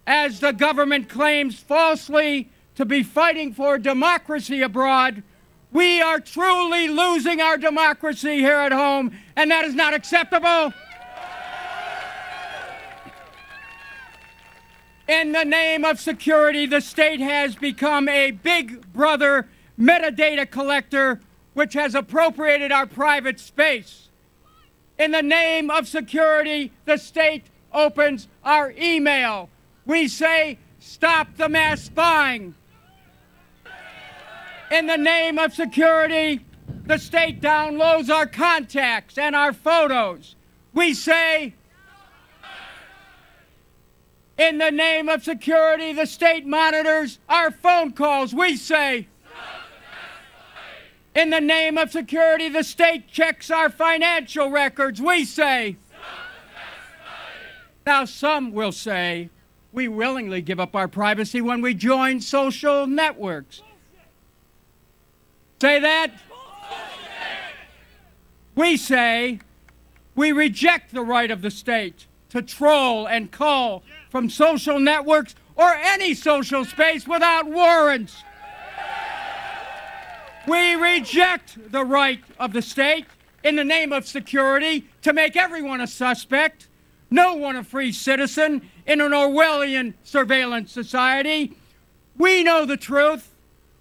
As the government claims falsely to be fighting for democracy abroad, we are truly losing our democracy here at home, and that is not acceptable. In the name of security, the state has become a big brother metadata collector which has appropriated our private space. In the name of security, the state opens our email. We say, stop the mass spying. In the name of security, the state downloads our contacts and our photos. We say, in the name of security, the state monitors our phone calls. We say, In the name of security, the state checks our financial records. We say. Now, some will say we willingly give up our privacy when we join social networks. Say that? We say we reject the right of the state to troll and cull from social networks or any social space without warrants. We reject the right of the state in the name of security to make everyone a suspect, no one a free citizen in an Orwellian surveillance society. We know the truth.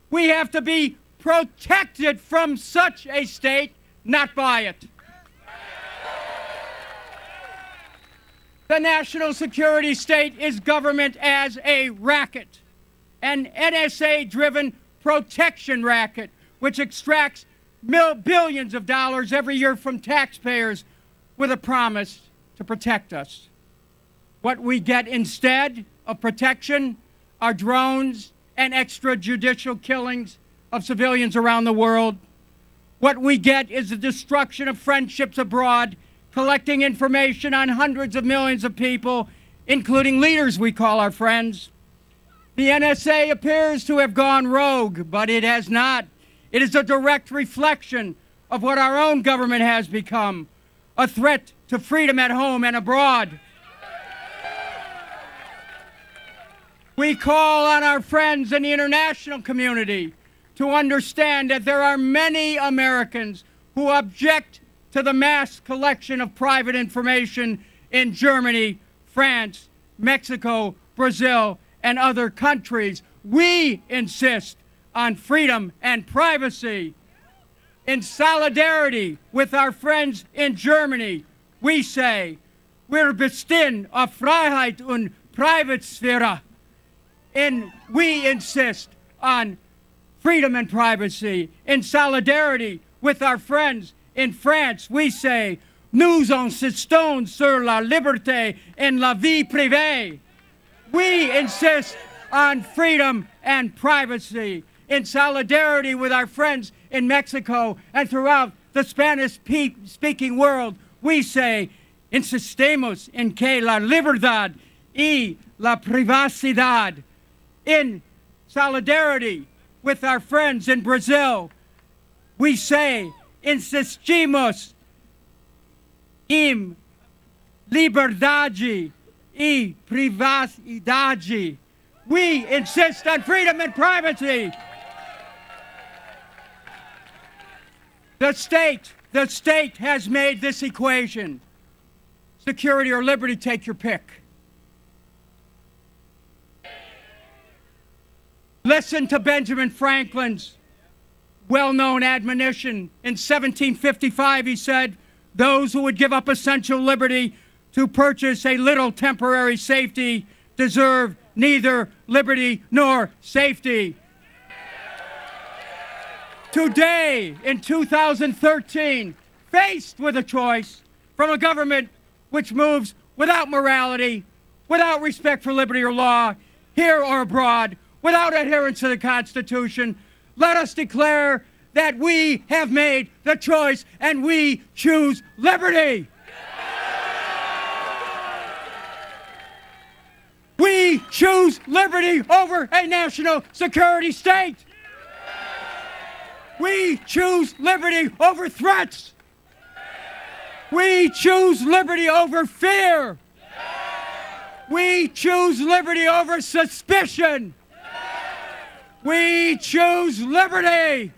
We have to be protected from such a state, not by it. The national security state is government as a racket, an NSA-driven protection racket, which extracts billions of dollars every year from taxpayers with a promise to protect us. What we get instead of protection are drones and extrajudicial killings of civilians around the world. What we get is the destruction of friendships abroad, collecting information on hundreds of millions of people, including leaders we call our friends. The NSA appears to have gone rogue, but it has not. It is a direct reflection of what our own government has become, a threat to freedom at home and abroad. We call on our friends in the international community to understand that there are many Americans who object to the mass collection of private information in Germany, France, Mexico, Brazil, and other countries. We insist on freedom and privacy. In solidarity with our friends in Germany, we say, wir bestehen auf Freiheit und Privatsphäre. And we insist on freedom and privacy. In solidarity with our friends in France, we say, nous insistons sur la liberté et la vie privée. We insist on freedom and privacy. In solidarity with our friends in Mexico and throughout the Spanish-speaking world, we say, insistemos en que la libertad y la privacidad. In solidarity with our friends in Brazil, we say, insistimos em liberdade e privacidade. We insist on freedom and privacy. The state has made this equation. Security or liberty, take your pick. Listen to Benjamin Franklin's well-known admonition. In 1755, he said, those who would give up essential liberty to purchase a little temporary safety deserve neither liberty nor safety. Today, in 2013, faced with a choice from a government which moves without morality, without respect for liberty or law, here or abroad, without adherence to the Constitution, let us declare that we have made the choice and we choose liberty. We choose liberty over a national security state. We choose liberty over threats. We choose liberty over fear. We choose liberty over suspicion. We choose liberty.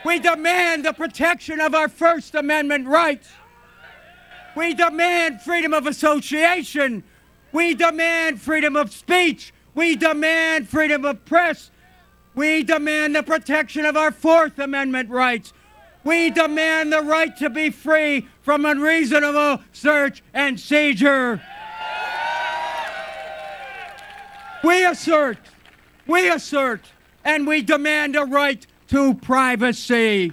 We demand the protection of our First Amendment rights. We demand freedom of association. We demand freedom of speech. We demand freedom of press. We demand the protection of our Fourth Amendment rights. We demand the right to be free from unreasonable search and seizure. We assert, and we demand a right to privacy.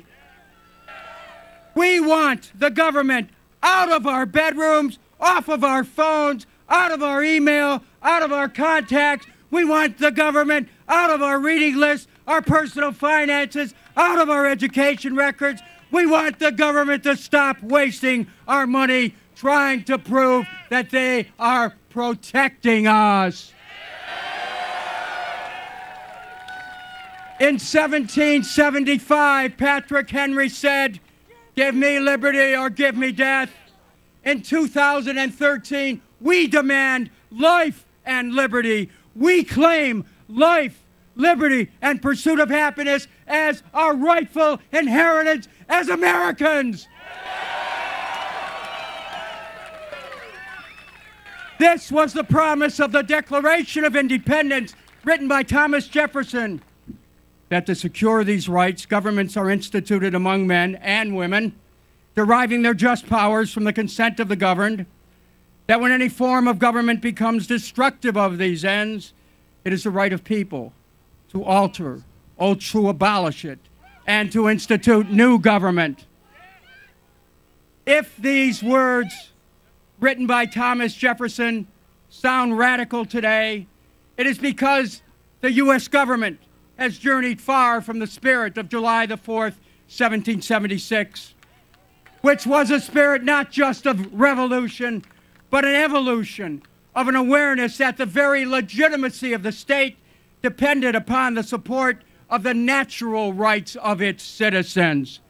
We want the government out of our bedrooms, off of our phones, out of our email, out of our contacts. We want the government out of our reading lists, our personal finances, out of our education records. We want the government to stop wasting our money trying to prove that they are protecting us. In 1775, Patrick Henry said, "Give me liberty or give me death." In 2013, we demand life and liberty. We claim life, liberty, and pursuit of happiness as our rightful inheritance as Americans. This was the promise of the Declaration of Independence, written by Thomas Jefferson, that to secure these rights, governments are instituted among men and women, deriving their just powers from the consent of the governed, that when any form of government becomes destructive of these ends, it is the right of people to alter or to abolish it, and to institute new government. If these words, written by Thomas Jefferson, sound radical today, it is because the U.S. government has journeyed far from the spirit of July the 4th, 1776, which was a spirit not just of revolution, but an evolution of an awareness that the very legitimacy of the state depended upon the support of the natural rights of its citizens.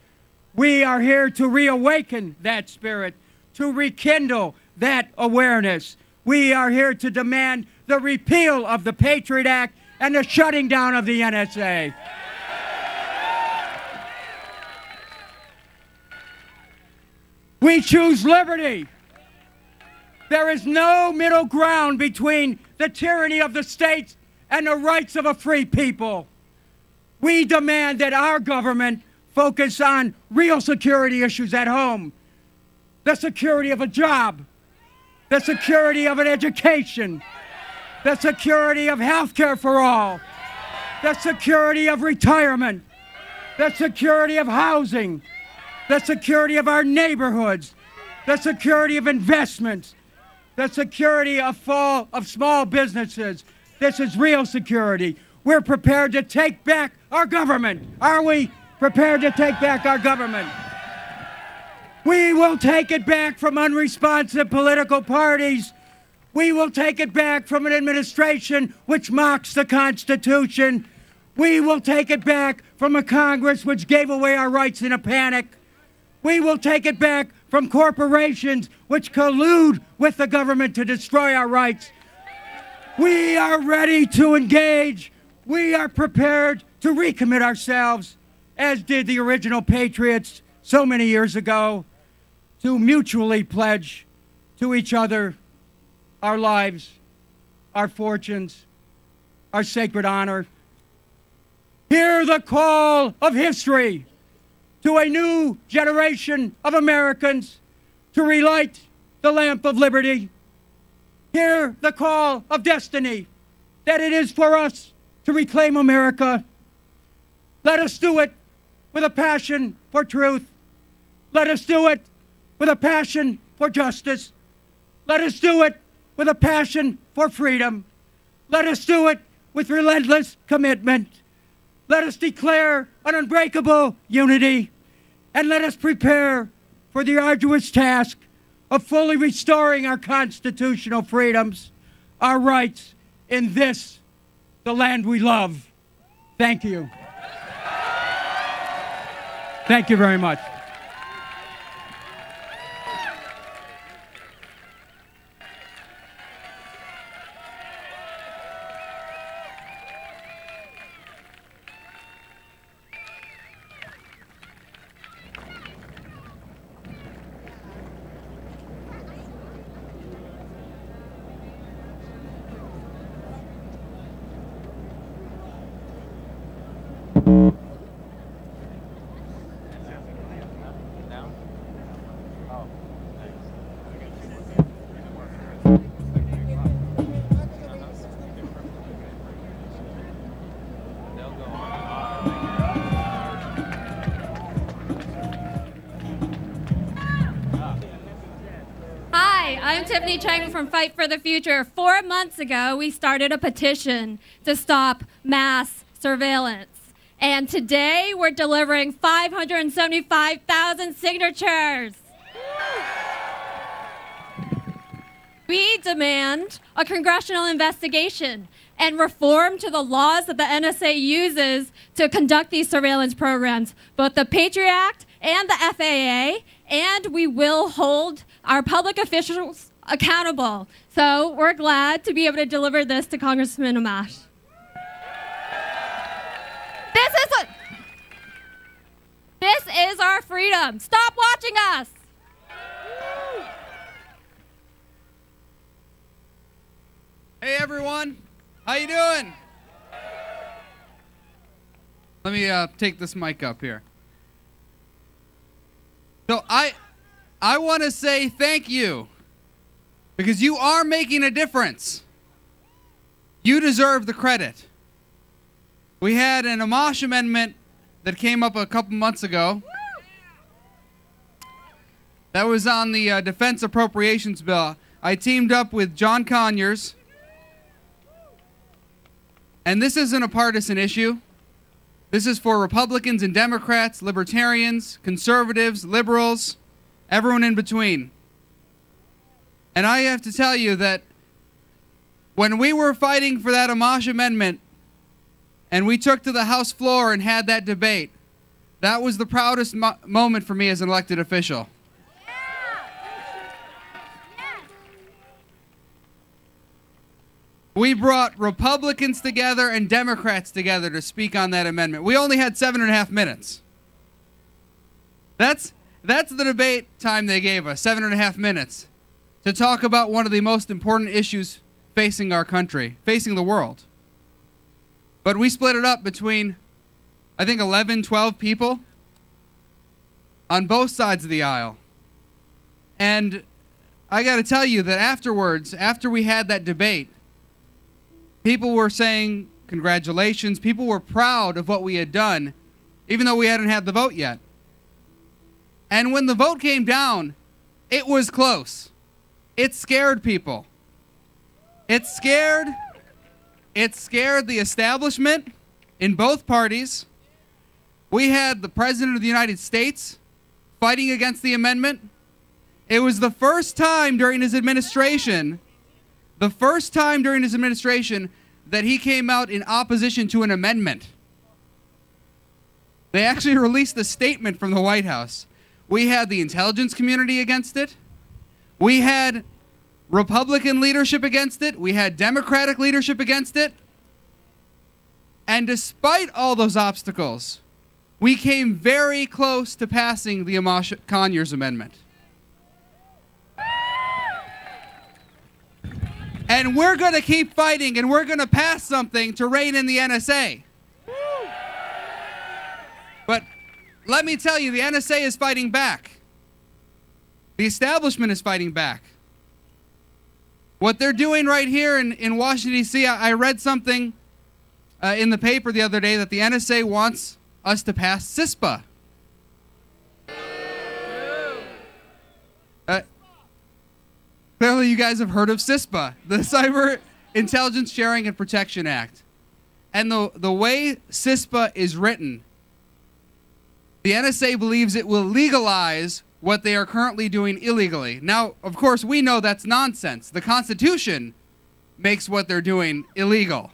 We are here to reawaken that spirit, to rekindle that awareness. We are here to demand the repeal of the Patriot Act and the shutting down of the NSA. We choose liberty. There is no middle ground between the tyranny of the states and the rights of a free people. We demand that our government focus on real security issues at home, the security of a job, the security of an education, the security of health care for all, the security of retirement, the security of housing, the security of our neighborhoods, the security of investments, the security of small businesses. This is real security. We're prepared to take back our government. Are we prepared to take back our government? We will take it back from unresponsive political parties. We will take it back from an administration which mocks the Constitution. We will take it back from a Congress which gave away our rights in a panic. We will take it back from corporations which collude with the government to destroy our rights. We are ready to engage. We are prepared to recommit ourselves, as did the original patriots so many years ago, to mutually pledge to each other our lives, our fortunes, our sacred honor. Hear the call of history to a new generation of Americans to relight the lamp of liberty. Hear the call of destiny, that it is for us to reclaim America. Let us do it with a passion for truth. Let us do it with a passion for justice. Let us do it with a passion for freedom. Let us do it with relentless commitment. Let us declare an unbreakable unity, and let us prepare for the arduous task of fully restoring our constitutional freedoms, our rights in this, the land we love. Thank you. Thank you very much. I'm Tiffany Chang from Fight for the Future. 4 months ago, we started a petition to stop mass surveillance. And today we're delivering 575,000 signatures. We demand a congressional investigation and reform to the laws that the NSA uses to conduct these surveillance programs, both the Patriot Act and the FAA, and we will hold our public officials accountable. So we're glad to be able to deliver this to Congressman Amash. This is our freedom. Stop watching us. Hey everyone, how you doing? Let me take this mic up here. So I want to say thank you, because you are making a difference. You deserve the credit. We had an Amash amendment that came up a couple months ago. That was on the Defense Appropriations Bill. I teamed up with John Conyers. And this isn't a partisan issue. This is for Republicans and Democrats, Libertarians, Conservatives, Liberals, everyone in between. And I have to tell you that when we were fighting for that Amash amendment and we took to the House floor and had that debate, that was the proudest moment for me as an elected official. We brought Republicans together and Democrats together to speak on that amendment. We only had 7.5 minutes. That's the debate time they gave us, 7.5 minutes, to talk about one of the most important issues facing our country, facing the world. But we split it up between, I think, 11, 12 people on both sides of the aisle. And I got to tell you that afterwards, after we had that debate, people were saying congratulations. People were proud of what we had done, even though we hadn't had the vote yet. And when the vote came down, it was close. It scared people. It scared the establishment in both parties. We had the President of the United States fighting against the amendment. It was the first time during his administration that he came out in opposition to an amendment. They actually released a statement from the White House. We had the intelligence community against it. We had Republican leadership against it. We had Democratic leadership against it. And despite all those obstacles, we came very close to passing the Amash Conyers Amendment. And we're going to keep fighting, and we're going to pass something to rein in the NSA. But let me tell you, the NSA is fighting back. The establishment is fighting back. What they're doing right here in Washington, D.C., I read something in the paper the other day that the NSA wants us to pass CISPA. Clearly, you guys have heard of CISPA, the Cyber Intelligence Sharing and Protection Act. And the way CISPA is written, the NSA believes it will legalize what they are currently doing illegally. Now, of course, we know that's nonsense. The Constitution makes what they're doing illegal.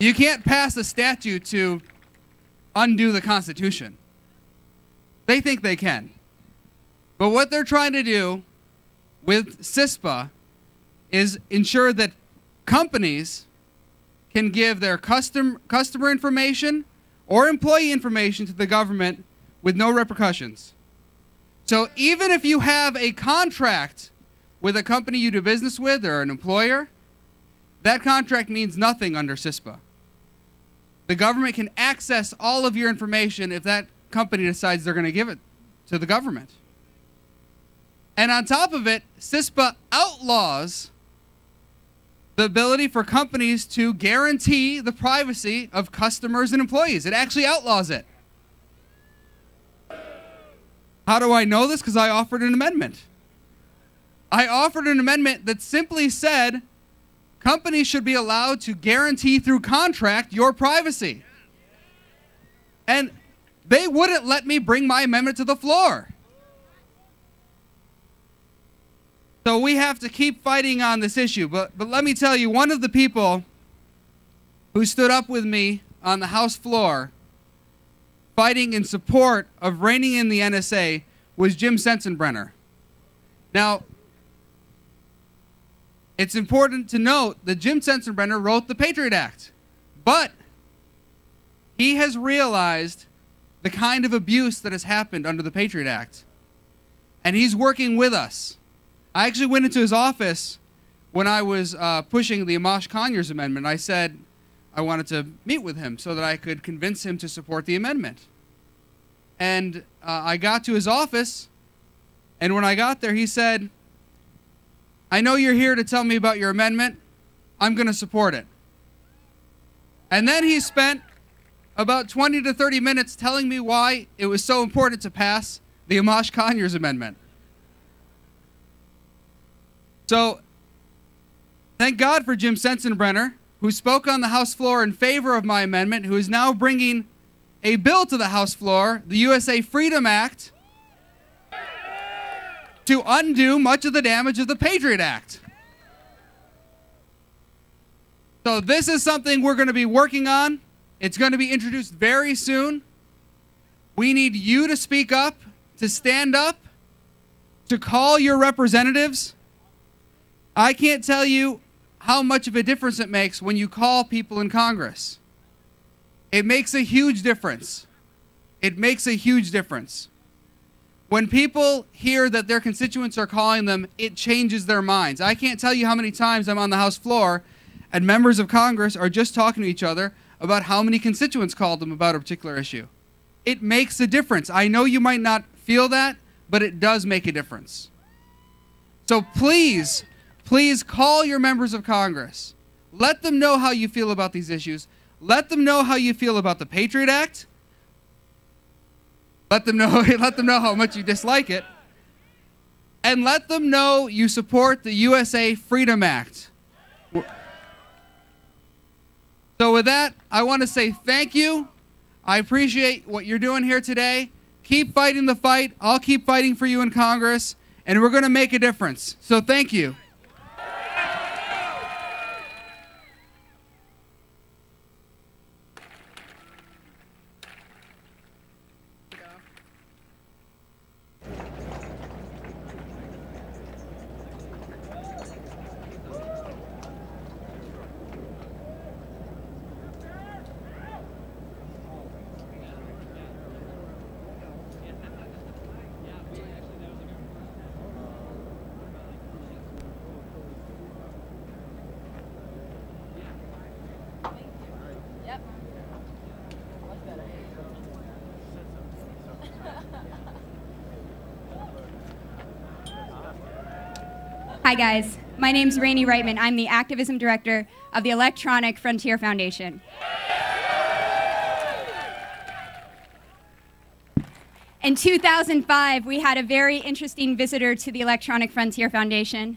You can't pass a statute to undo the Constitution. They think they can. But what they're trying to do with CISPA is ensure that companies can give their customer information or employee information to the government with no repercussions. So even if you have a contract with a company you do business with or an employer, that contract means nothing under CISPA. The government can access all of your information if that company decides they're going to give it to the government. And on top of it, CISPA outlaws the ability for companies to guarantee the privacy of customers and employees. It actually outlaws it. How do I know this? Because I offered an amendment. I offered an amendment that simply said Companies should be allowed to guarantee through contract your privacy. And they wouldn't let me bring my amendment to the floor. So we have to keep fighting on this issue. But let me tell you, one of the people who stood up with me on the House floor fighting in support of reining in the NSA was Jim Sensenbrenner. Now, it's important to note that Jim Sensenbrenner wrote the Patriot Act, but he has realized the kind of abuse that has happened under the Patriot Act, and he's working with us. I actually went into his office when I was pushing the Amash Conyers amendment. I said I wanted to meet with him so that I could convince him to support the amendment. And I got to his office, and when I got there, he said, "I know you're here to tell me about your amendment. I'm going to support it." And then he spent about 20 to 30 minutes telling me why it was so important to pass the Amash Conyers amendment. So, thank God for Jim Sensenbrenner, who spoke on the House floor in favor of my amendment, who is now bringing a bill to the House floor, the USA Freedom Act, to undo much of the damage of the Patriot Act. So this is something we're going to be working on. It's going to be introduced very soon. We need you to speak up, to stand up, to call your representatives. I can't tell you how much of a difference it makes when you call people in Congress. It makes a huge difference. It makes a huge difference. When people hear that their constituents are calling them, it changes their minds. I can't tell you how many times I'm on the House floor and members of Congress are just talking to each other about how many constituents called them about a particular issue. It makes a difference. I know you might not feel that, but it does make a difference. So please, please call your members of Congress. Let them know how you feel about these issues. Let them know how you feel about the Patriot Act. Let them know how much you dislike it. And let them know you support the USA Freedom Act. So with that, I want to say thank you. I appreciate what you're doing here today. Keep fighting the fight. I'll keep fighting for you in Congress, and we're going to make a difference. So thank you. Hi guys, my name's Rainey Reitman. I'm the Activism Director of the Electronic Frontier Foundation. In 2005, we had a very interesting visitor to the Electronic Frontier Foundation.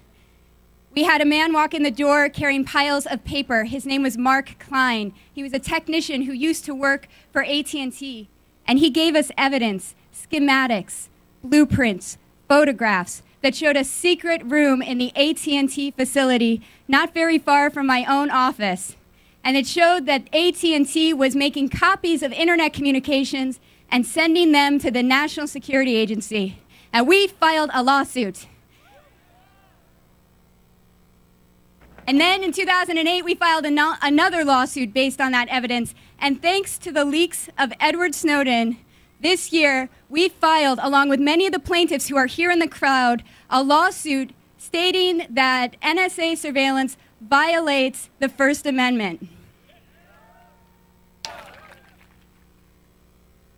We had a man walk in the door carrying piles of paper. His name was Mark Klein. He was a technician who used to work for AT&T, and he gave us evidence, schematics, blueprints, photographs, that showed a secret room in the AT&T facility not very far from my own office. And it showed that AT&T was making copies of internet communications and sending them to the National Security Agency. And we filed a lawsuit. And then in 2008, we filed another lawsuit based on that evidence. And thanks to the leaks of Edward Snowden, this year, we filed, along with many of the plaintiffs who are here in the crowd, a lawsuit stating that NSA surveillance violates the First Amendment.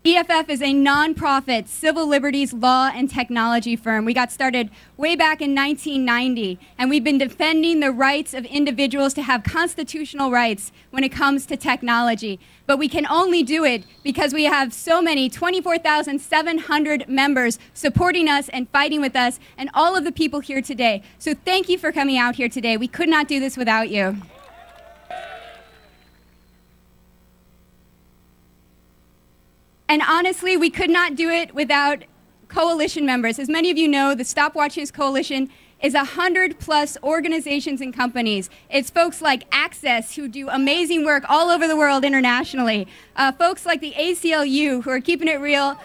The EFF is a nonprofit civil liberties law and technology firm. We got started way back in 1990, and we've been defending the rights of individuals to have constitutional rights when it comes to technology. But we can only do it because we have so many, 24,700 members supporting us and fighting with us, and all of the people here today. So thank you for coming out here today. We could not do this without you. And honestly, we could not do it without coalition members. As many of you know, the Stop Watching Us Coalition is 100+ organizations and companies. It's folks like Access, who do amazing work all over the world internationally. Folks like the ACLU, who are keeping it real.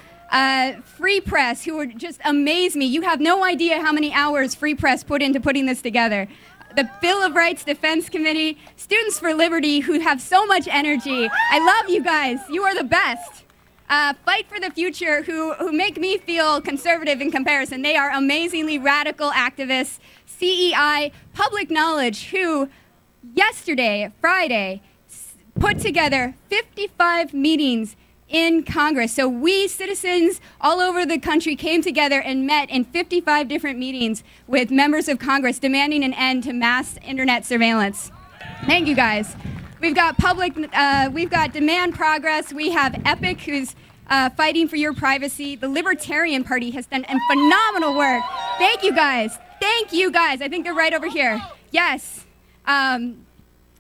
Free Press, who just amaze me. You have no idea how many hours Free Press put into putting this together. The Bill of Rights Defense Committee, Students for Liberty, who have so much energy. I love you guys. You are the best. Fight for the Future, who make me feel conservative in comparison. They are amazingly radical activists. CEI, Public Knowledge, who yesterday, Friday, put together 55 meetings in Congress. So we, citizens all over the country, came together and met in 55 different meetings with members of Congress demanding an end to mass internet surveillance. Thank you, guys. We've got Demand Progress. We have EPIC, who's fighting for your privacy. The Libertarian Party has done phenomenal work. Thank you, guys. Thank you, guys. I think they're right over here. Yes. And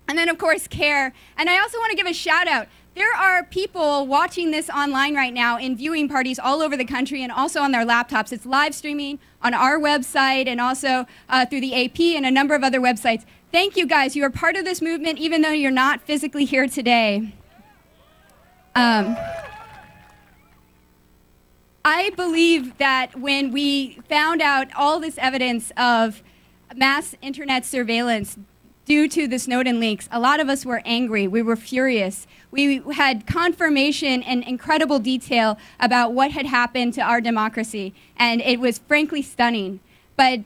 then, of course, CARE. And I also want to give a shout out. There are people watching this online right now in viewing parties all over the country and also on their laptops. It's live streaming on our website and also through the AP and a number of other websites. Thank you, guys. You are part of this movement, even though you're not physically here today. I believe that when we found out all this evidence of mass internet surveillance due to the Snowden leaks, a lot of us were angry. We were furious. We had confirmation and incredible detail about what had happened to our democracy, and it was frankly stunning. But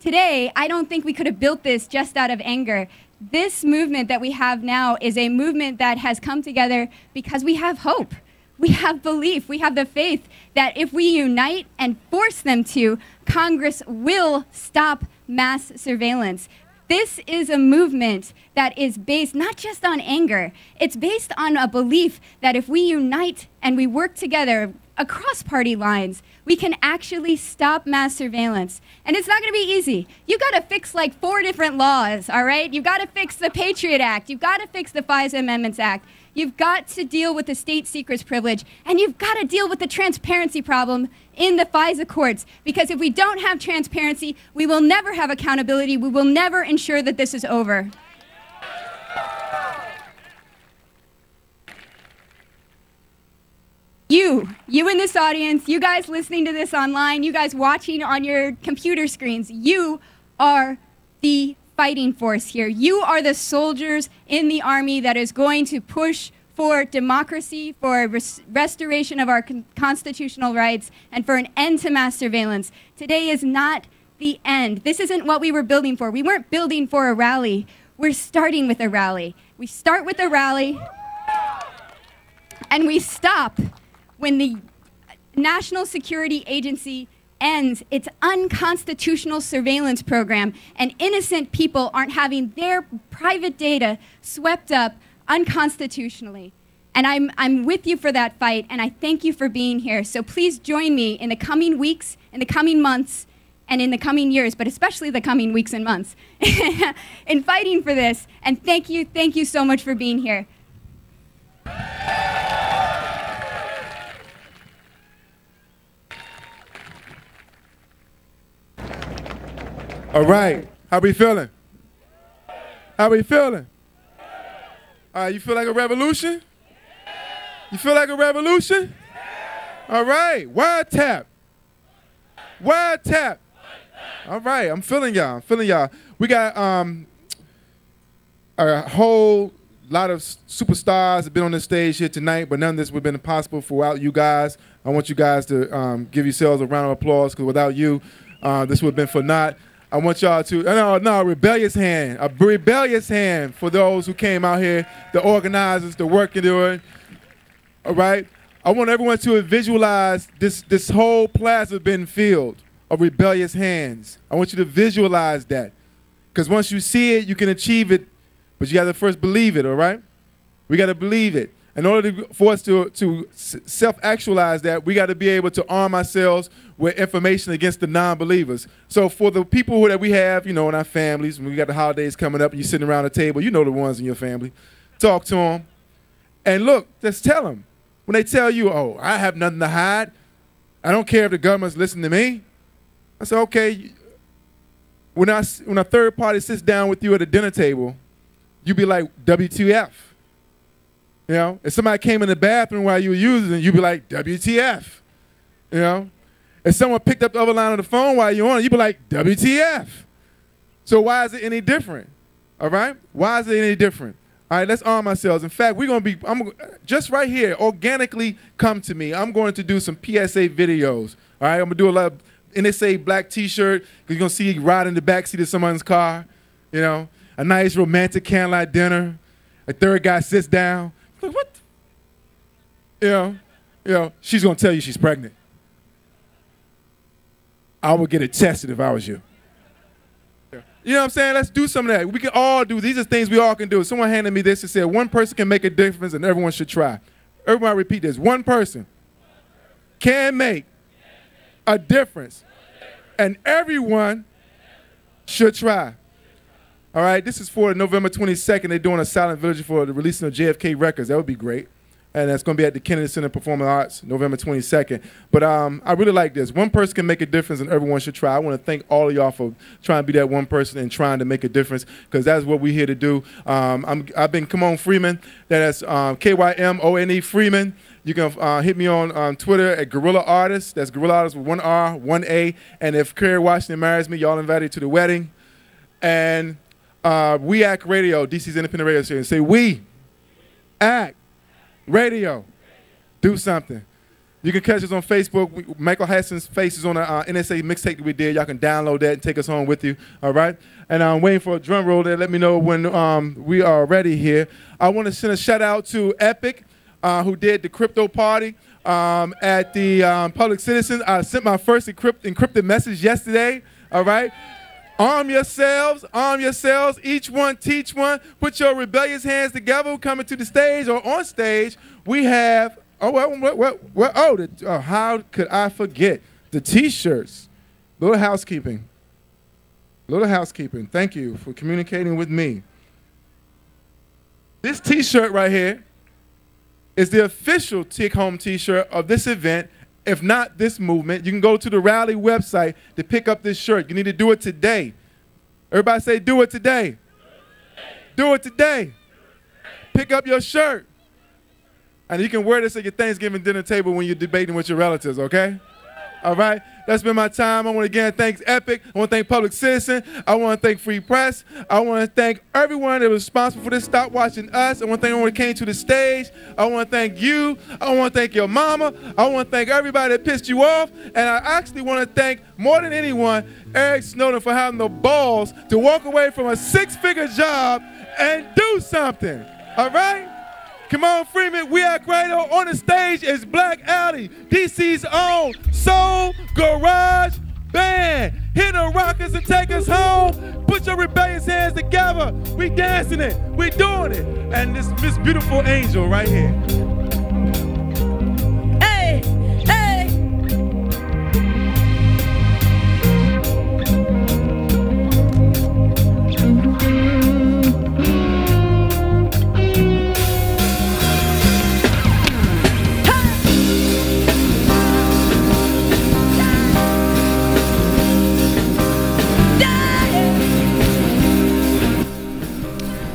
today, I don't think we could have built this just out of anger. This movement that we have now is a movement that has come together because we have hope. We have belief. We have the faith that if we unite and force them to, Congress will stop mass surveillance. This is a movement that is based not just on anger, it's based on a belief that if we unite and we work together across party lines, we can actually stop mass surveillance. And it's not going to be easy. You've got to fix like 4 different laws, all right? You've got to fix the Patriot Act. You've got to fix the FISA Amendments Act. You've got to deal with the state secrets privilege. And you've got to deal with the transparency problem in the FISA courts. Because if we don't have transparency, we will never have accountability. We will never ensure that this is over. You in this audience, you guys listening to this online, you guys watching on your computer screens, you are the fighting force here. You are the soldiers in the army that is going to push for democracy, for restoration of our constitutional rights, and for an end to mass surveillance. Today is not the end. This isn't what we were building for. We weren't building for a rally. We're starting with a rally. We start with a rally, and we stop when the National Security Agency ends its unconstitutional surveillance program and innocent people aren't having their private data swept up unconstitutionally. And I'm with you for that fight, and I thank you for being here. So please join me in the coming weeks, in the coming months, and in the coming years, but especially the coming weeks and months, in fighting for this. And thank you so much for being here. All right. How we feeling? How we feeling? All right, you feel like a revolution? You feel like a revolution? All right. Wiretap. Wiretap. All right. I'm feeling y'all. I'm feeling y'all. We got a whole lot of superstars have been on this stage here tonight, but none of this would have been possible without you guys. I want you guys to give yourselves a round of applause, because without you, this would have been for naught. I want y'all to, a rebellious hand for those who came out here, the organizers, the working doing. All right. I want everyone to visualize this whole plaza being filled of rebellious hands. I want you to visualize that. Because once you see it, you can achieve it, but you got to first believe it, all right? We got to believe it. In order for us to self-actualize that, we got to be able to arm ourselves with information against the non-believers. So for the people that we have, in our families, when we got the holidays coming up, and you're sitting around the table, you know the ones in your family, talk to them. And look, just tell them. When they tell you, oh, I have nothing to hide, I don't care if the government's listening to me. I say, okay, when a third party sits down with you at a dinner table, you be like, WTF. If somebody came in the bathroom while you were using it, you'd be like, WTF. If someone picked up the other line on the phone while you're on it, you'd be like, WTF. So why is it any different? All right? Why is it any different? All right, let's arm ourselves. In fact, we're going to be, just right here, organically come to me. I'm going to do some PSA videos. All right, I'm going to do a lot of NSA black T-shirt. You're going to see you ride in the backseat of someone's car. A nice romantic candlelight dinner. A third guy sits down. Like, what? She's going to tell you she's pregnant. I would get it tested if I was you. You know what I'm saying? Let's do some of that. We can all do. These are things we all can do. Someone handed me this and said, one person can make a difference and everyone should try. Everybody repeat this. One person can make a difference and everyone should try. All right, this is for November 22nd. They're doing a silent vigil for the releasing of JFK records. That would be great. And that's going to be at the Kennedy Center of Performing Arts, November 22nd. But I really like this. One person can make a difference and everyone should try. I want to thank all of y'all for trying to be that one person and trying to make a difference, because that's what we're here to do. I've been Kimon Freeman. That's Kymone Freeman. You can hit me on Twitter at Guerrilla Artist. That's Guerrilla Artist with one R, one A. And if Kerry Washington marries me, y'all invited to the wedding. And We Act Radio, DC's independent radio station. Say, We Act Radio. Do something. You can catch us on Facebook. Michael Hassan's face is on the NSA mixtape that we did. Y'all can download that and take us home with you. All right? And I'm waiting for a drum roll there. Let me know when we are ready here. I want to send a shout out to Epic, who did the crypto party at the Public Citizen. I sent my first encrypted message yesterday. All right? Arm yourselves, each one teach one. Put your rebellious hands together, coming to the stage or on stage. We have, how could I forget? The T-shirts. Little housekeeping. Thank you for communicating with me. This T-shirt right here is the official take-home T-shirt of this event. If not this movement, you can go to the rally website to pick up this shirt. You need to do it today. Everybody say, do it today. Do it today. Pick up your shirt. And you can wear this at your Thanksgiving dinner table when you're debating with your relatives, okay? All right? That's been my time. I want to again thank Epic. I want to thank Public Citizen. I want to thank Free Press. I want to thank everyone that was responsible for this. Stop watching us. I want to thank everyone that came to the stage. I want to thank you. I want to thank your mama. I want to thank everybody that pissed you off. And I actually want to thank, more than anyone, Eric Snowden for having the balls to walk away from a six-figure job and do something. All right? Kimon Freeman, We Act Radio. On the stage is Black Alley, DC's own Soul Garage Band. Hit the rockers and take us home. Put your rebellious hands together. We dancing it. We doing it. And this beautiful angel right here. Hey, hey.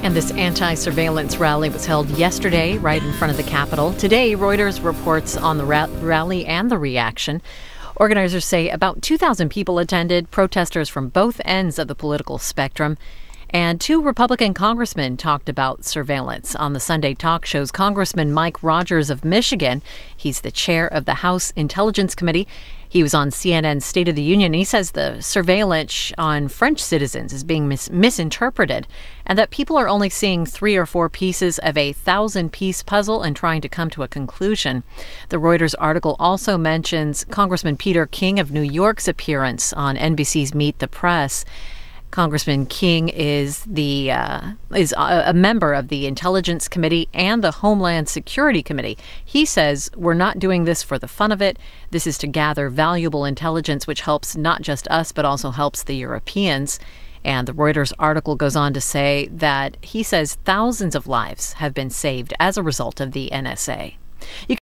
And this anti-surveillance rally was held yesterday right in front of the Capitol. Today, Reuters reports on the rally and the reaction. Organizers say about 2,000 people attended, protesters from both ends of the political spectrum. And 2 Republican congressmen talked about surveillance on the Sunday talk shows. Congressman Mike Rogers of Michigan, he's the chair of the House Intelligence Committee. He was on CNN's State of the Union. He says the surveillance on French citizens is being misinterpreted and that people are only seeing 3 or 4 pieces of a 1,000-piece puzzle and trying to come to a conclusion. The Reuters article also mentions Congressman Peter King of New York's appearance on NBC's Meet the Press. Congressman King is a member of the Intelligence Committee and the Homeland Security Committee. He says, we're not doing this for the fun of it. This is to gather valuable intelligence, which helps not just us, but also helps the Europeans. And the Reuters article goes on to say that he says thousands of lives have been saved as a result of the NSA. You can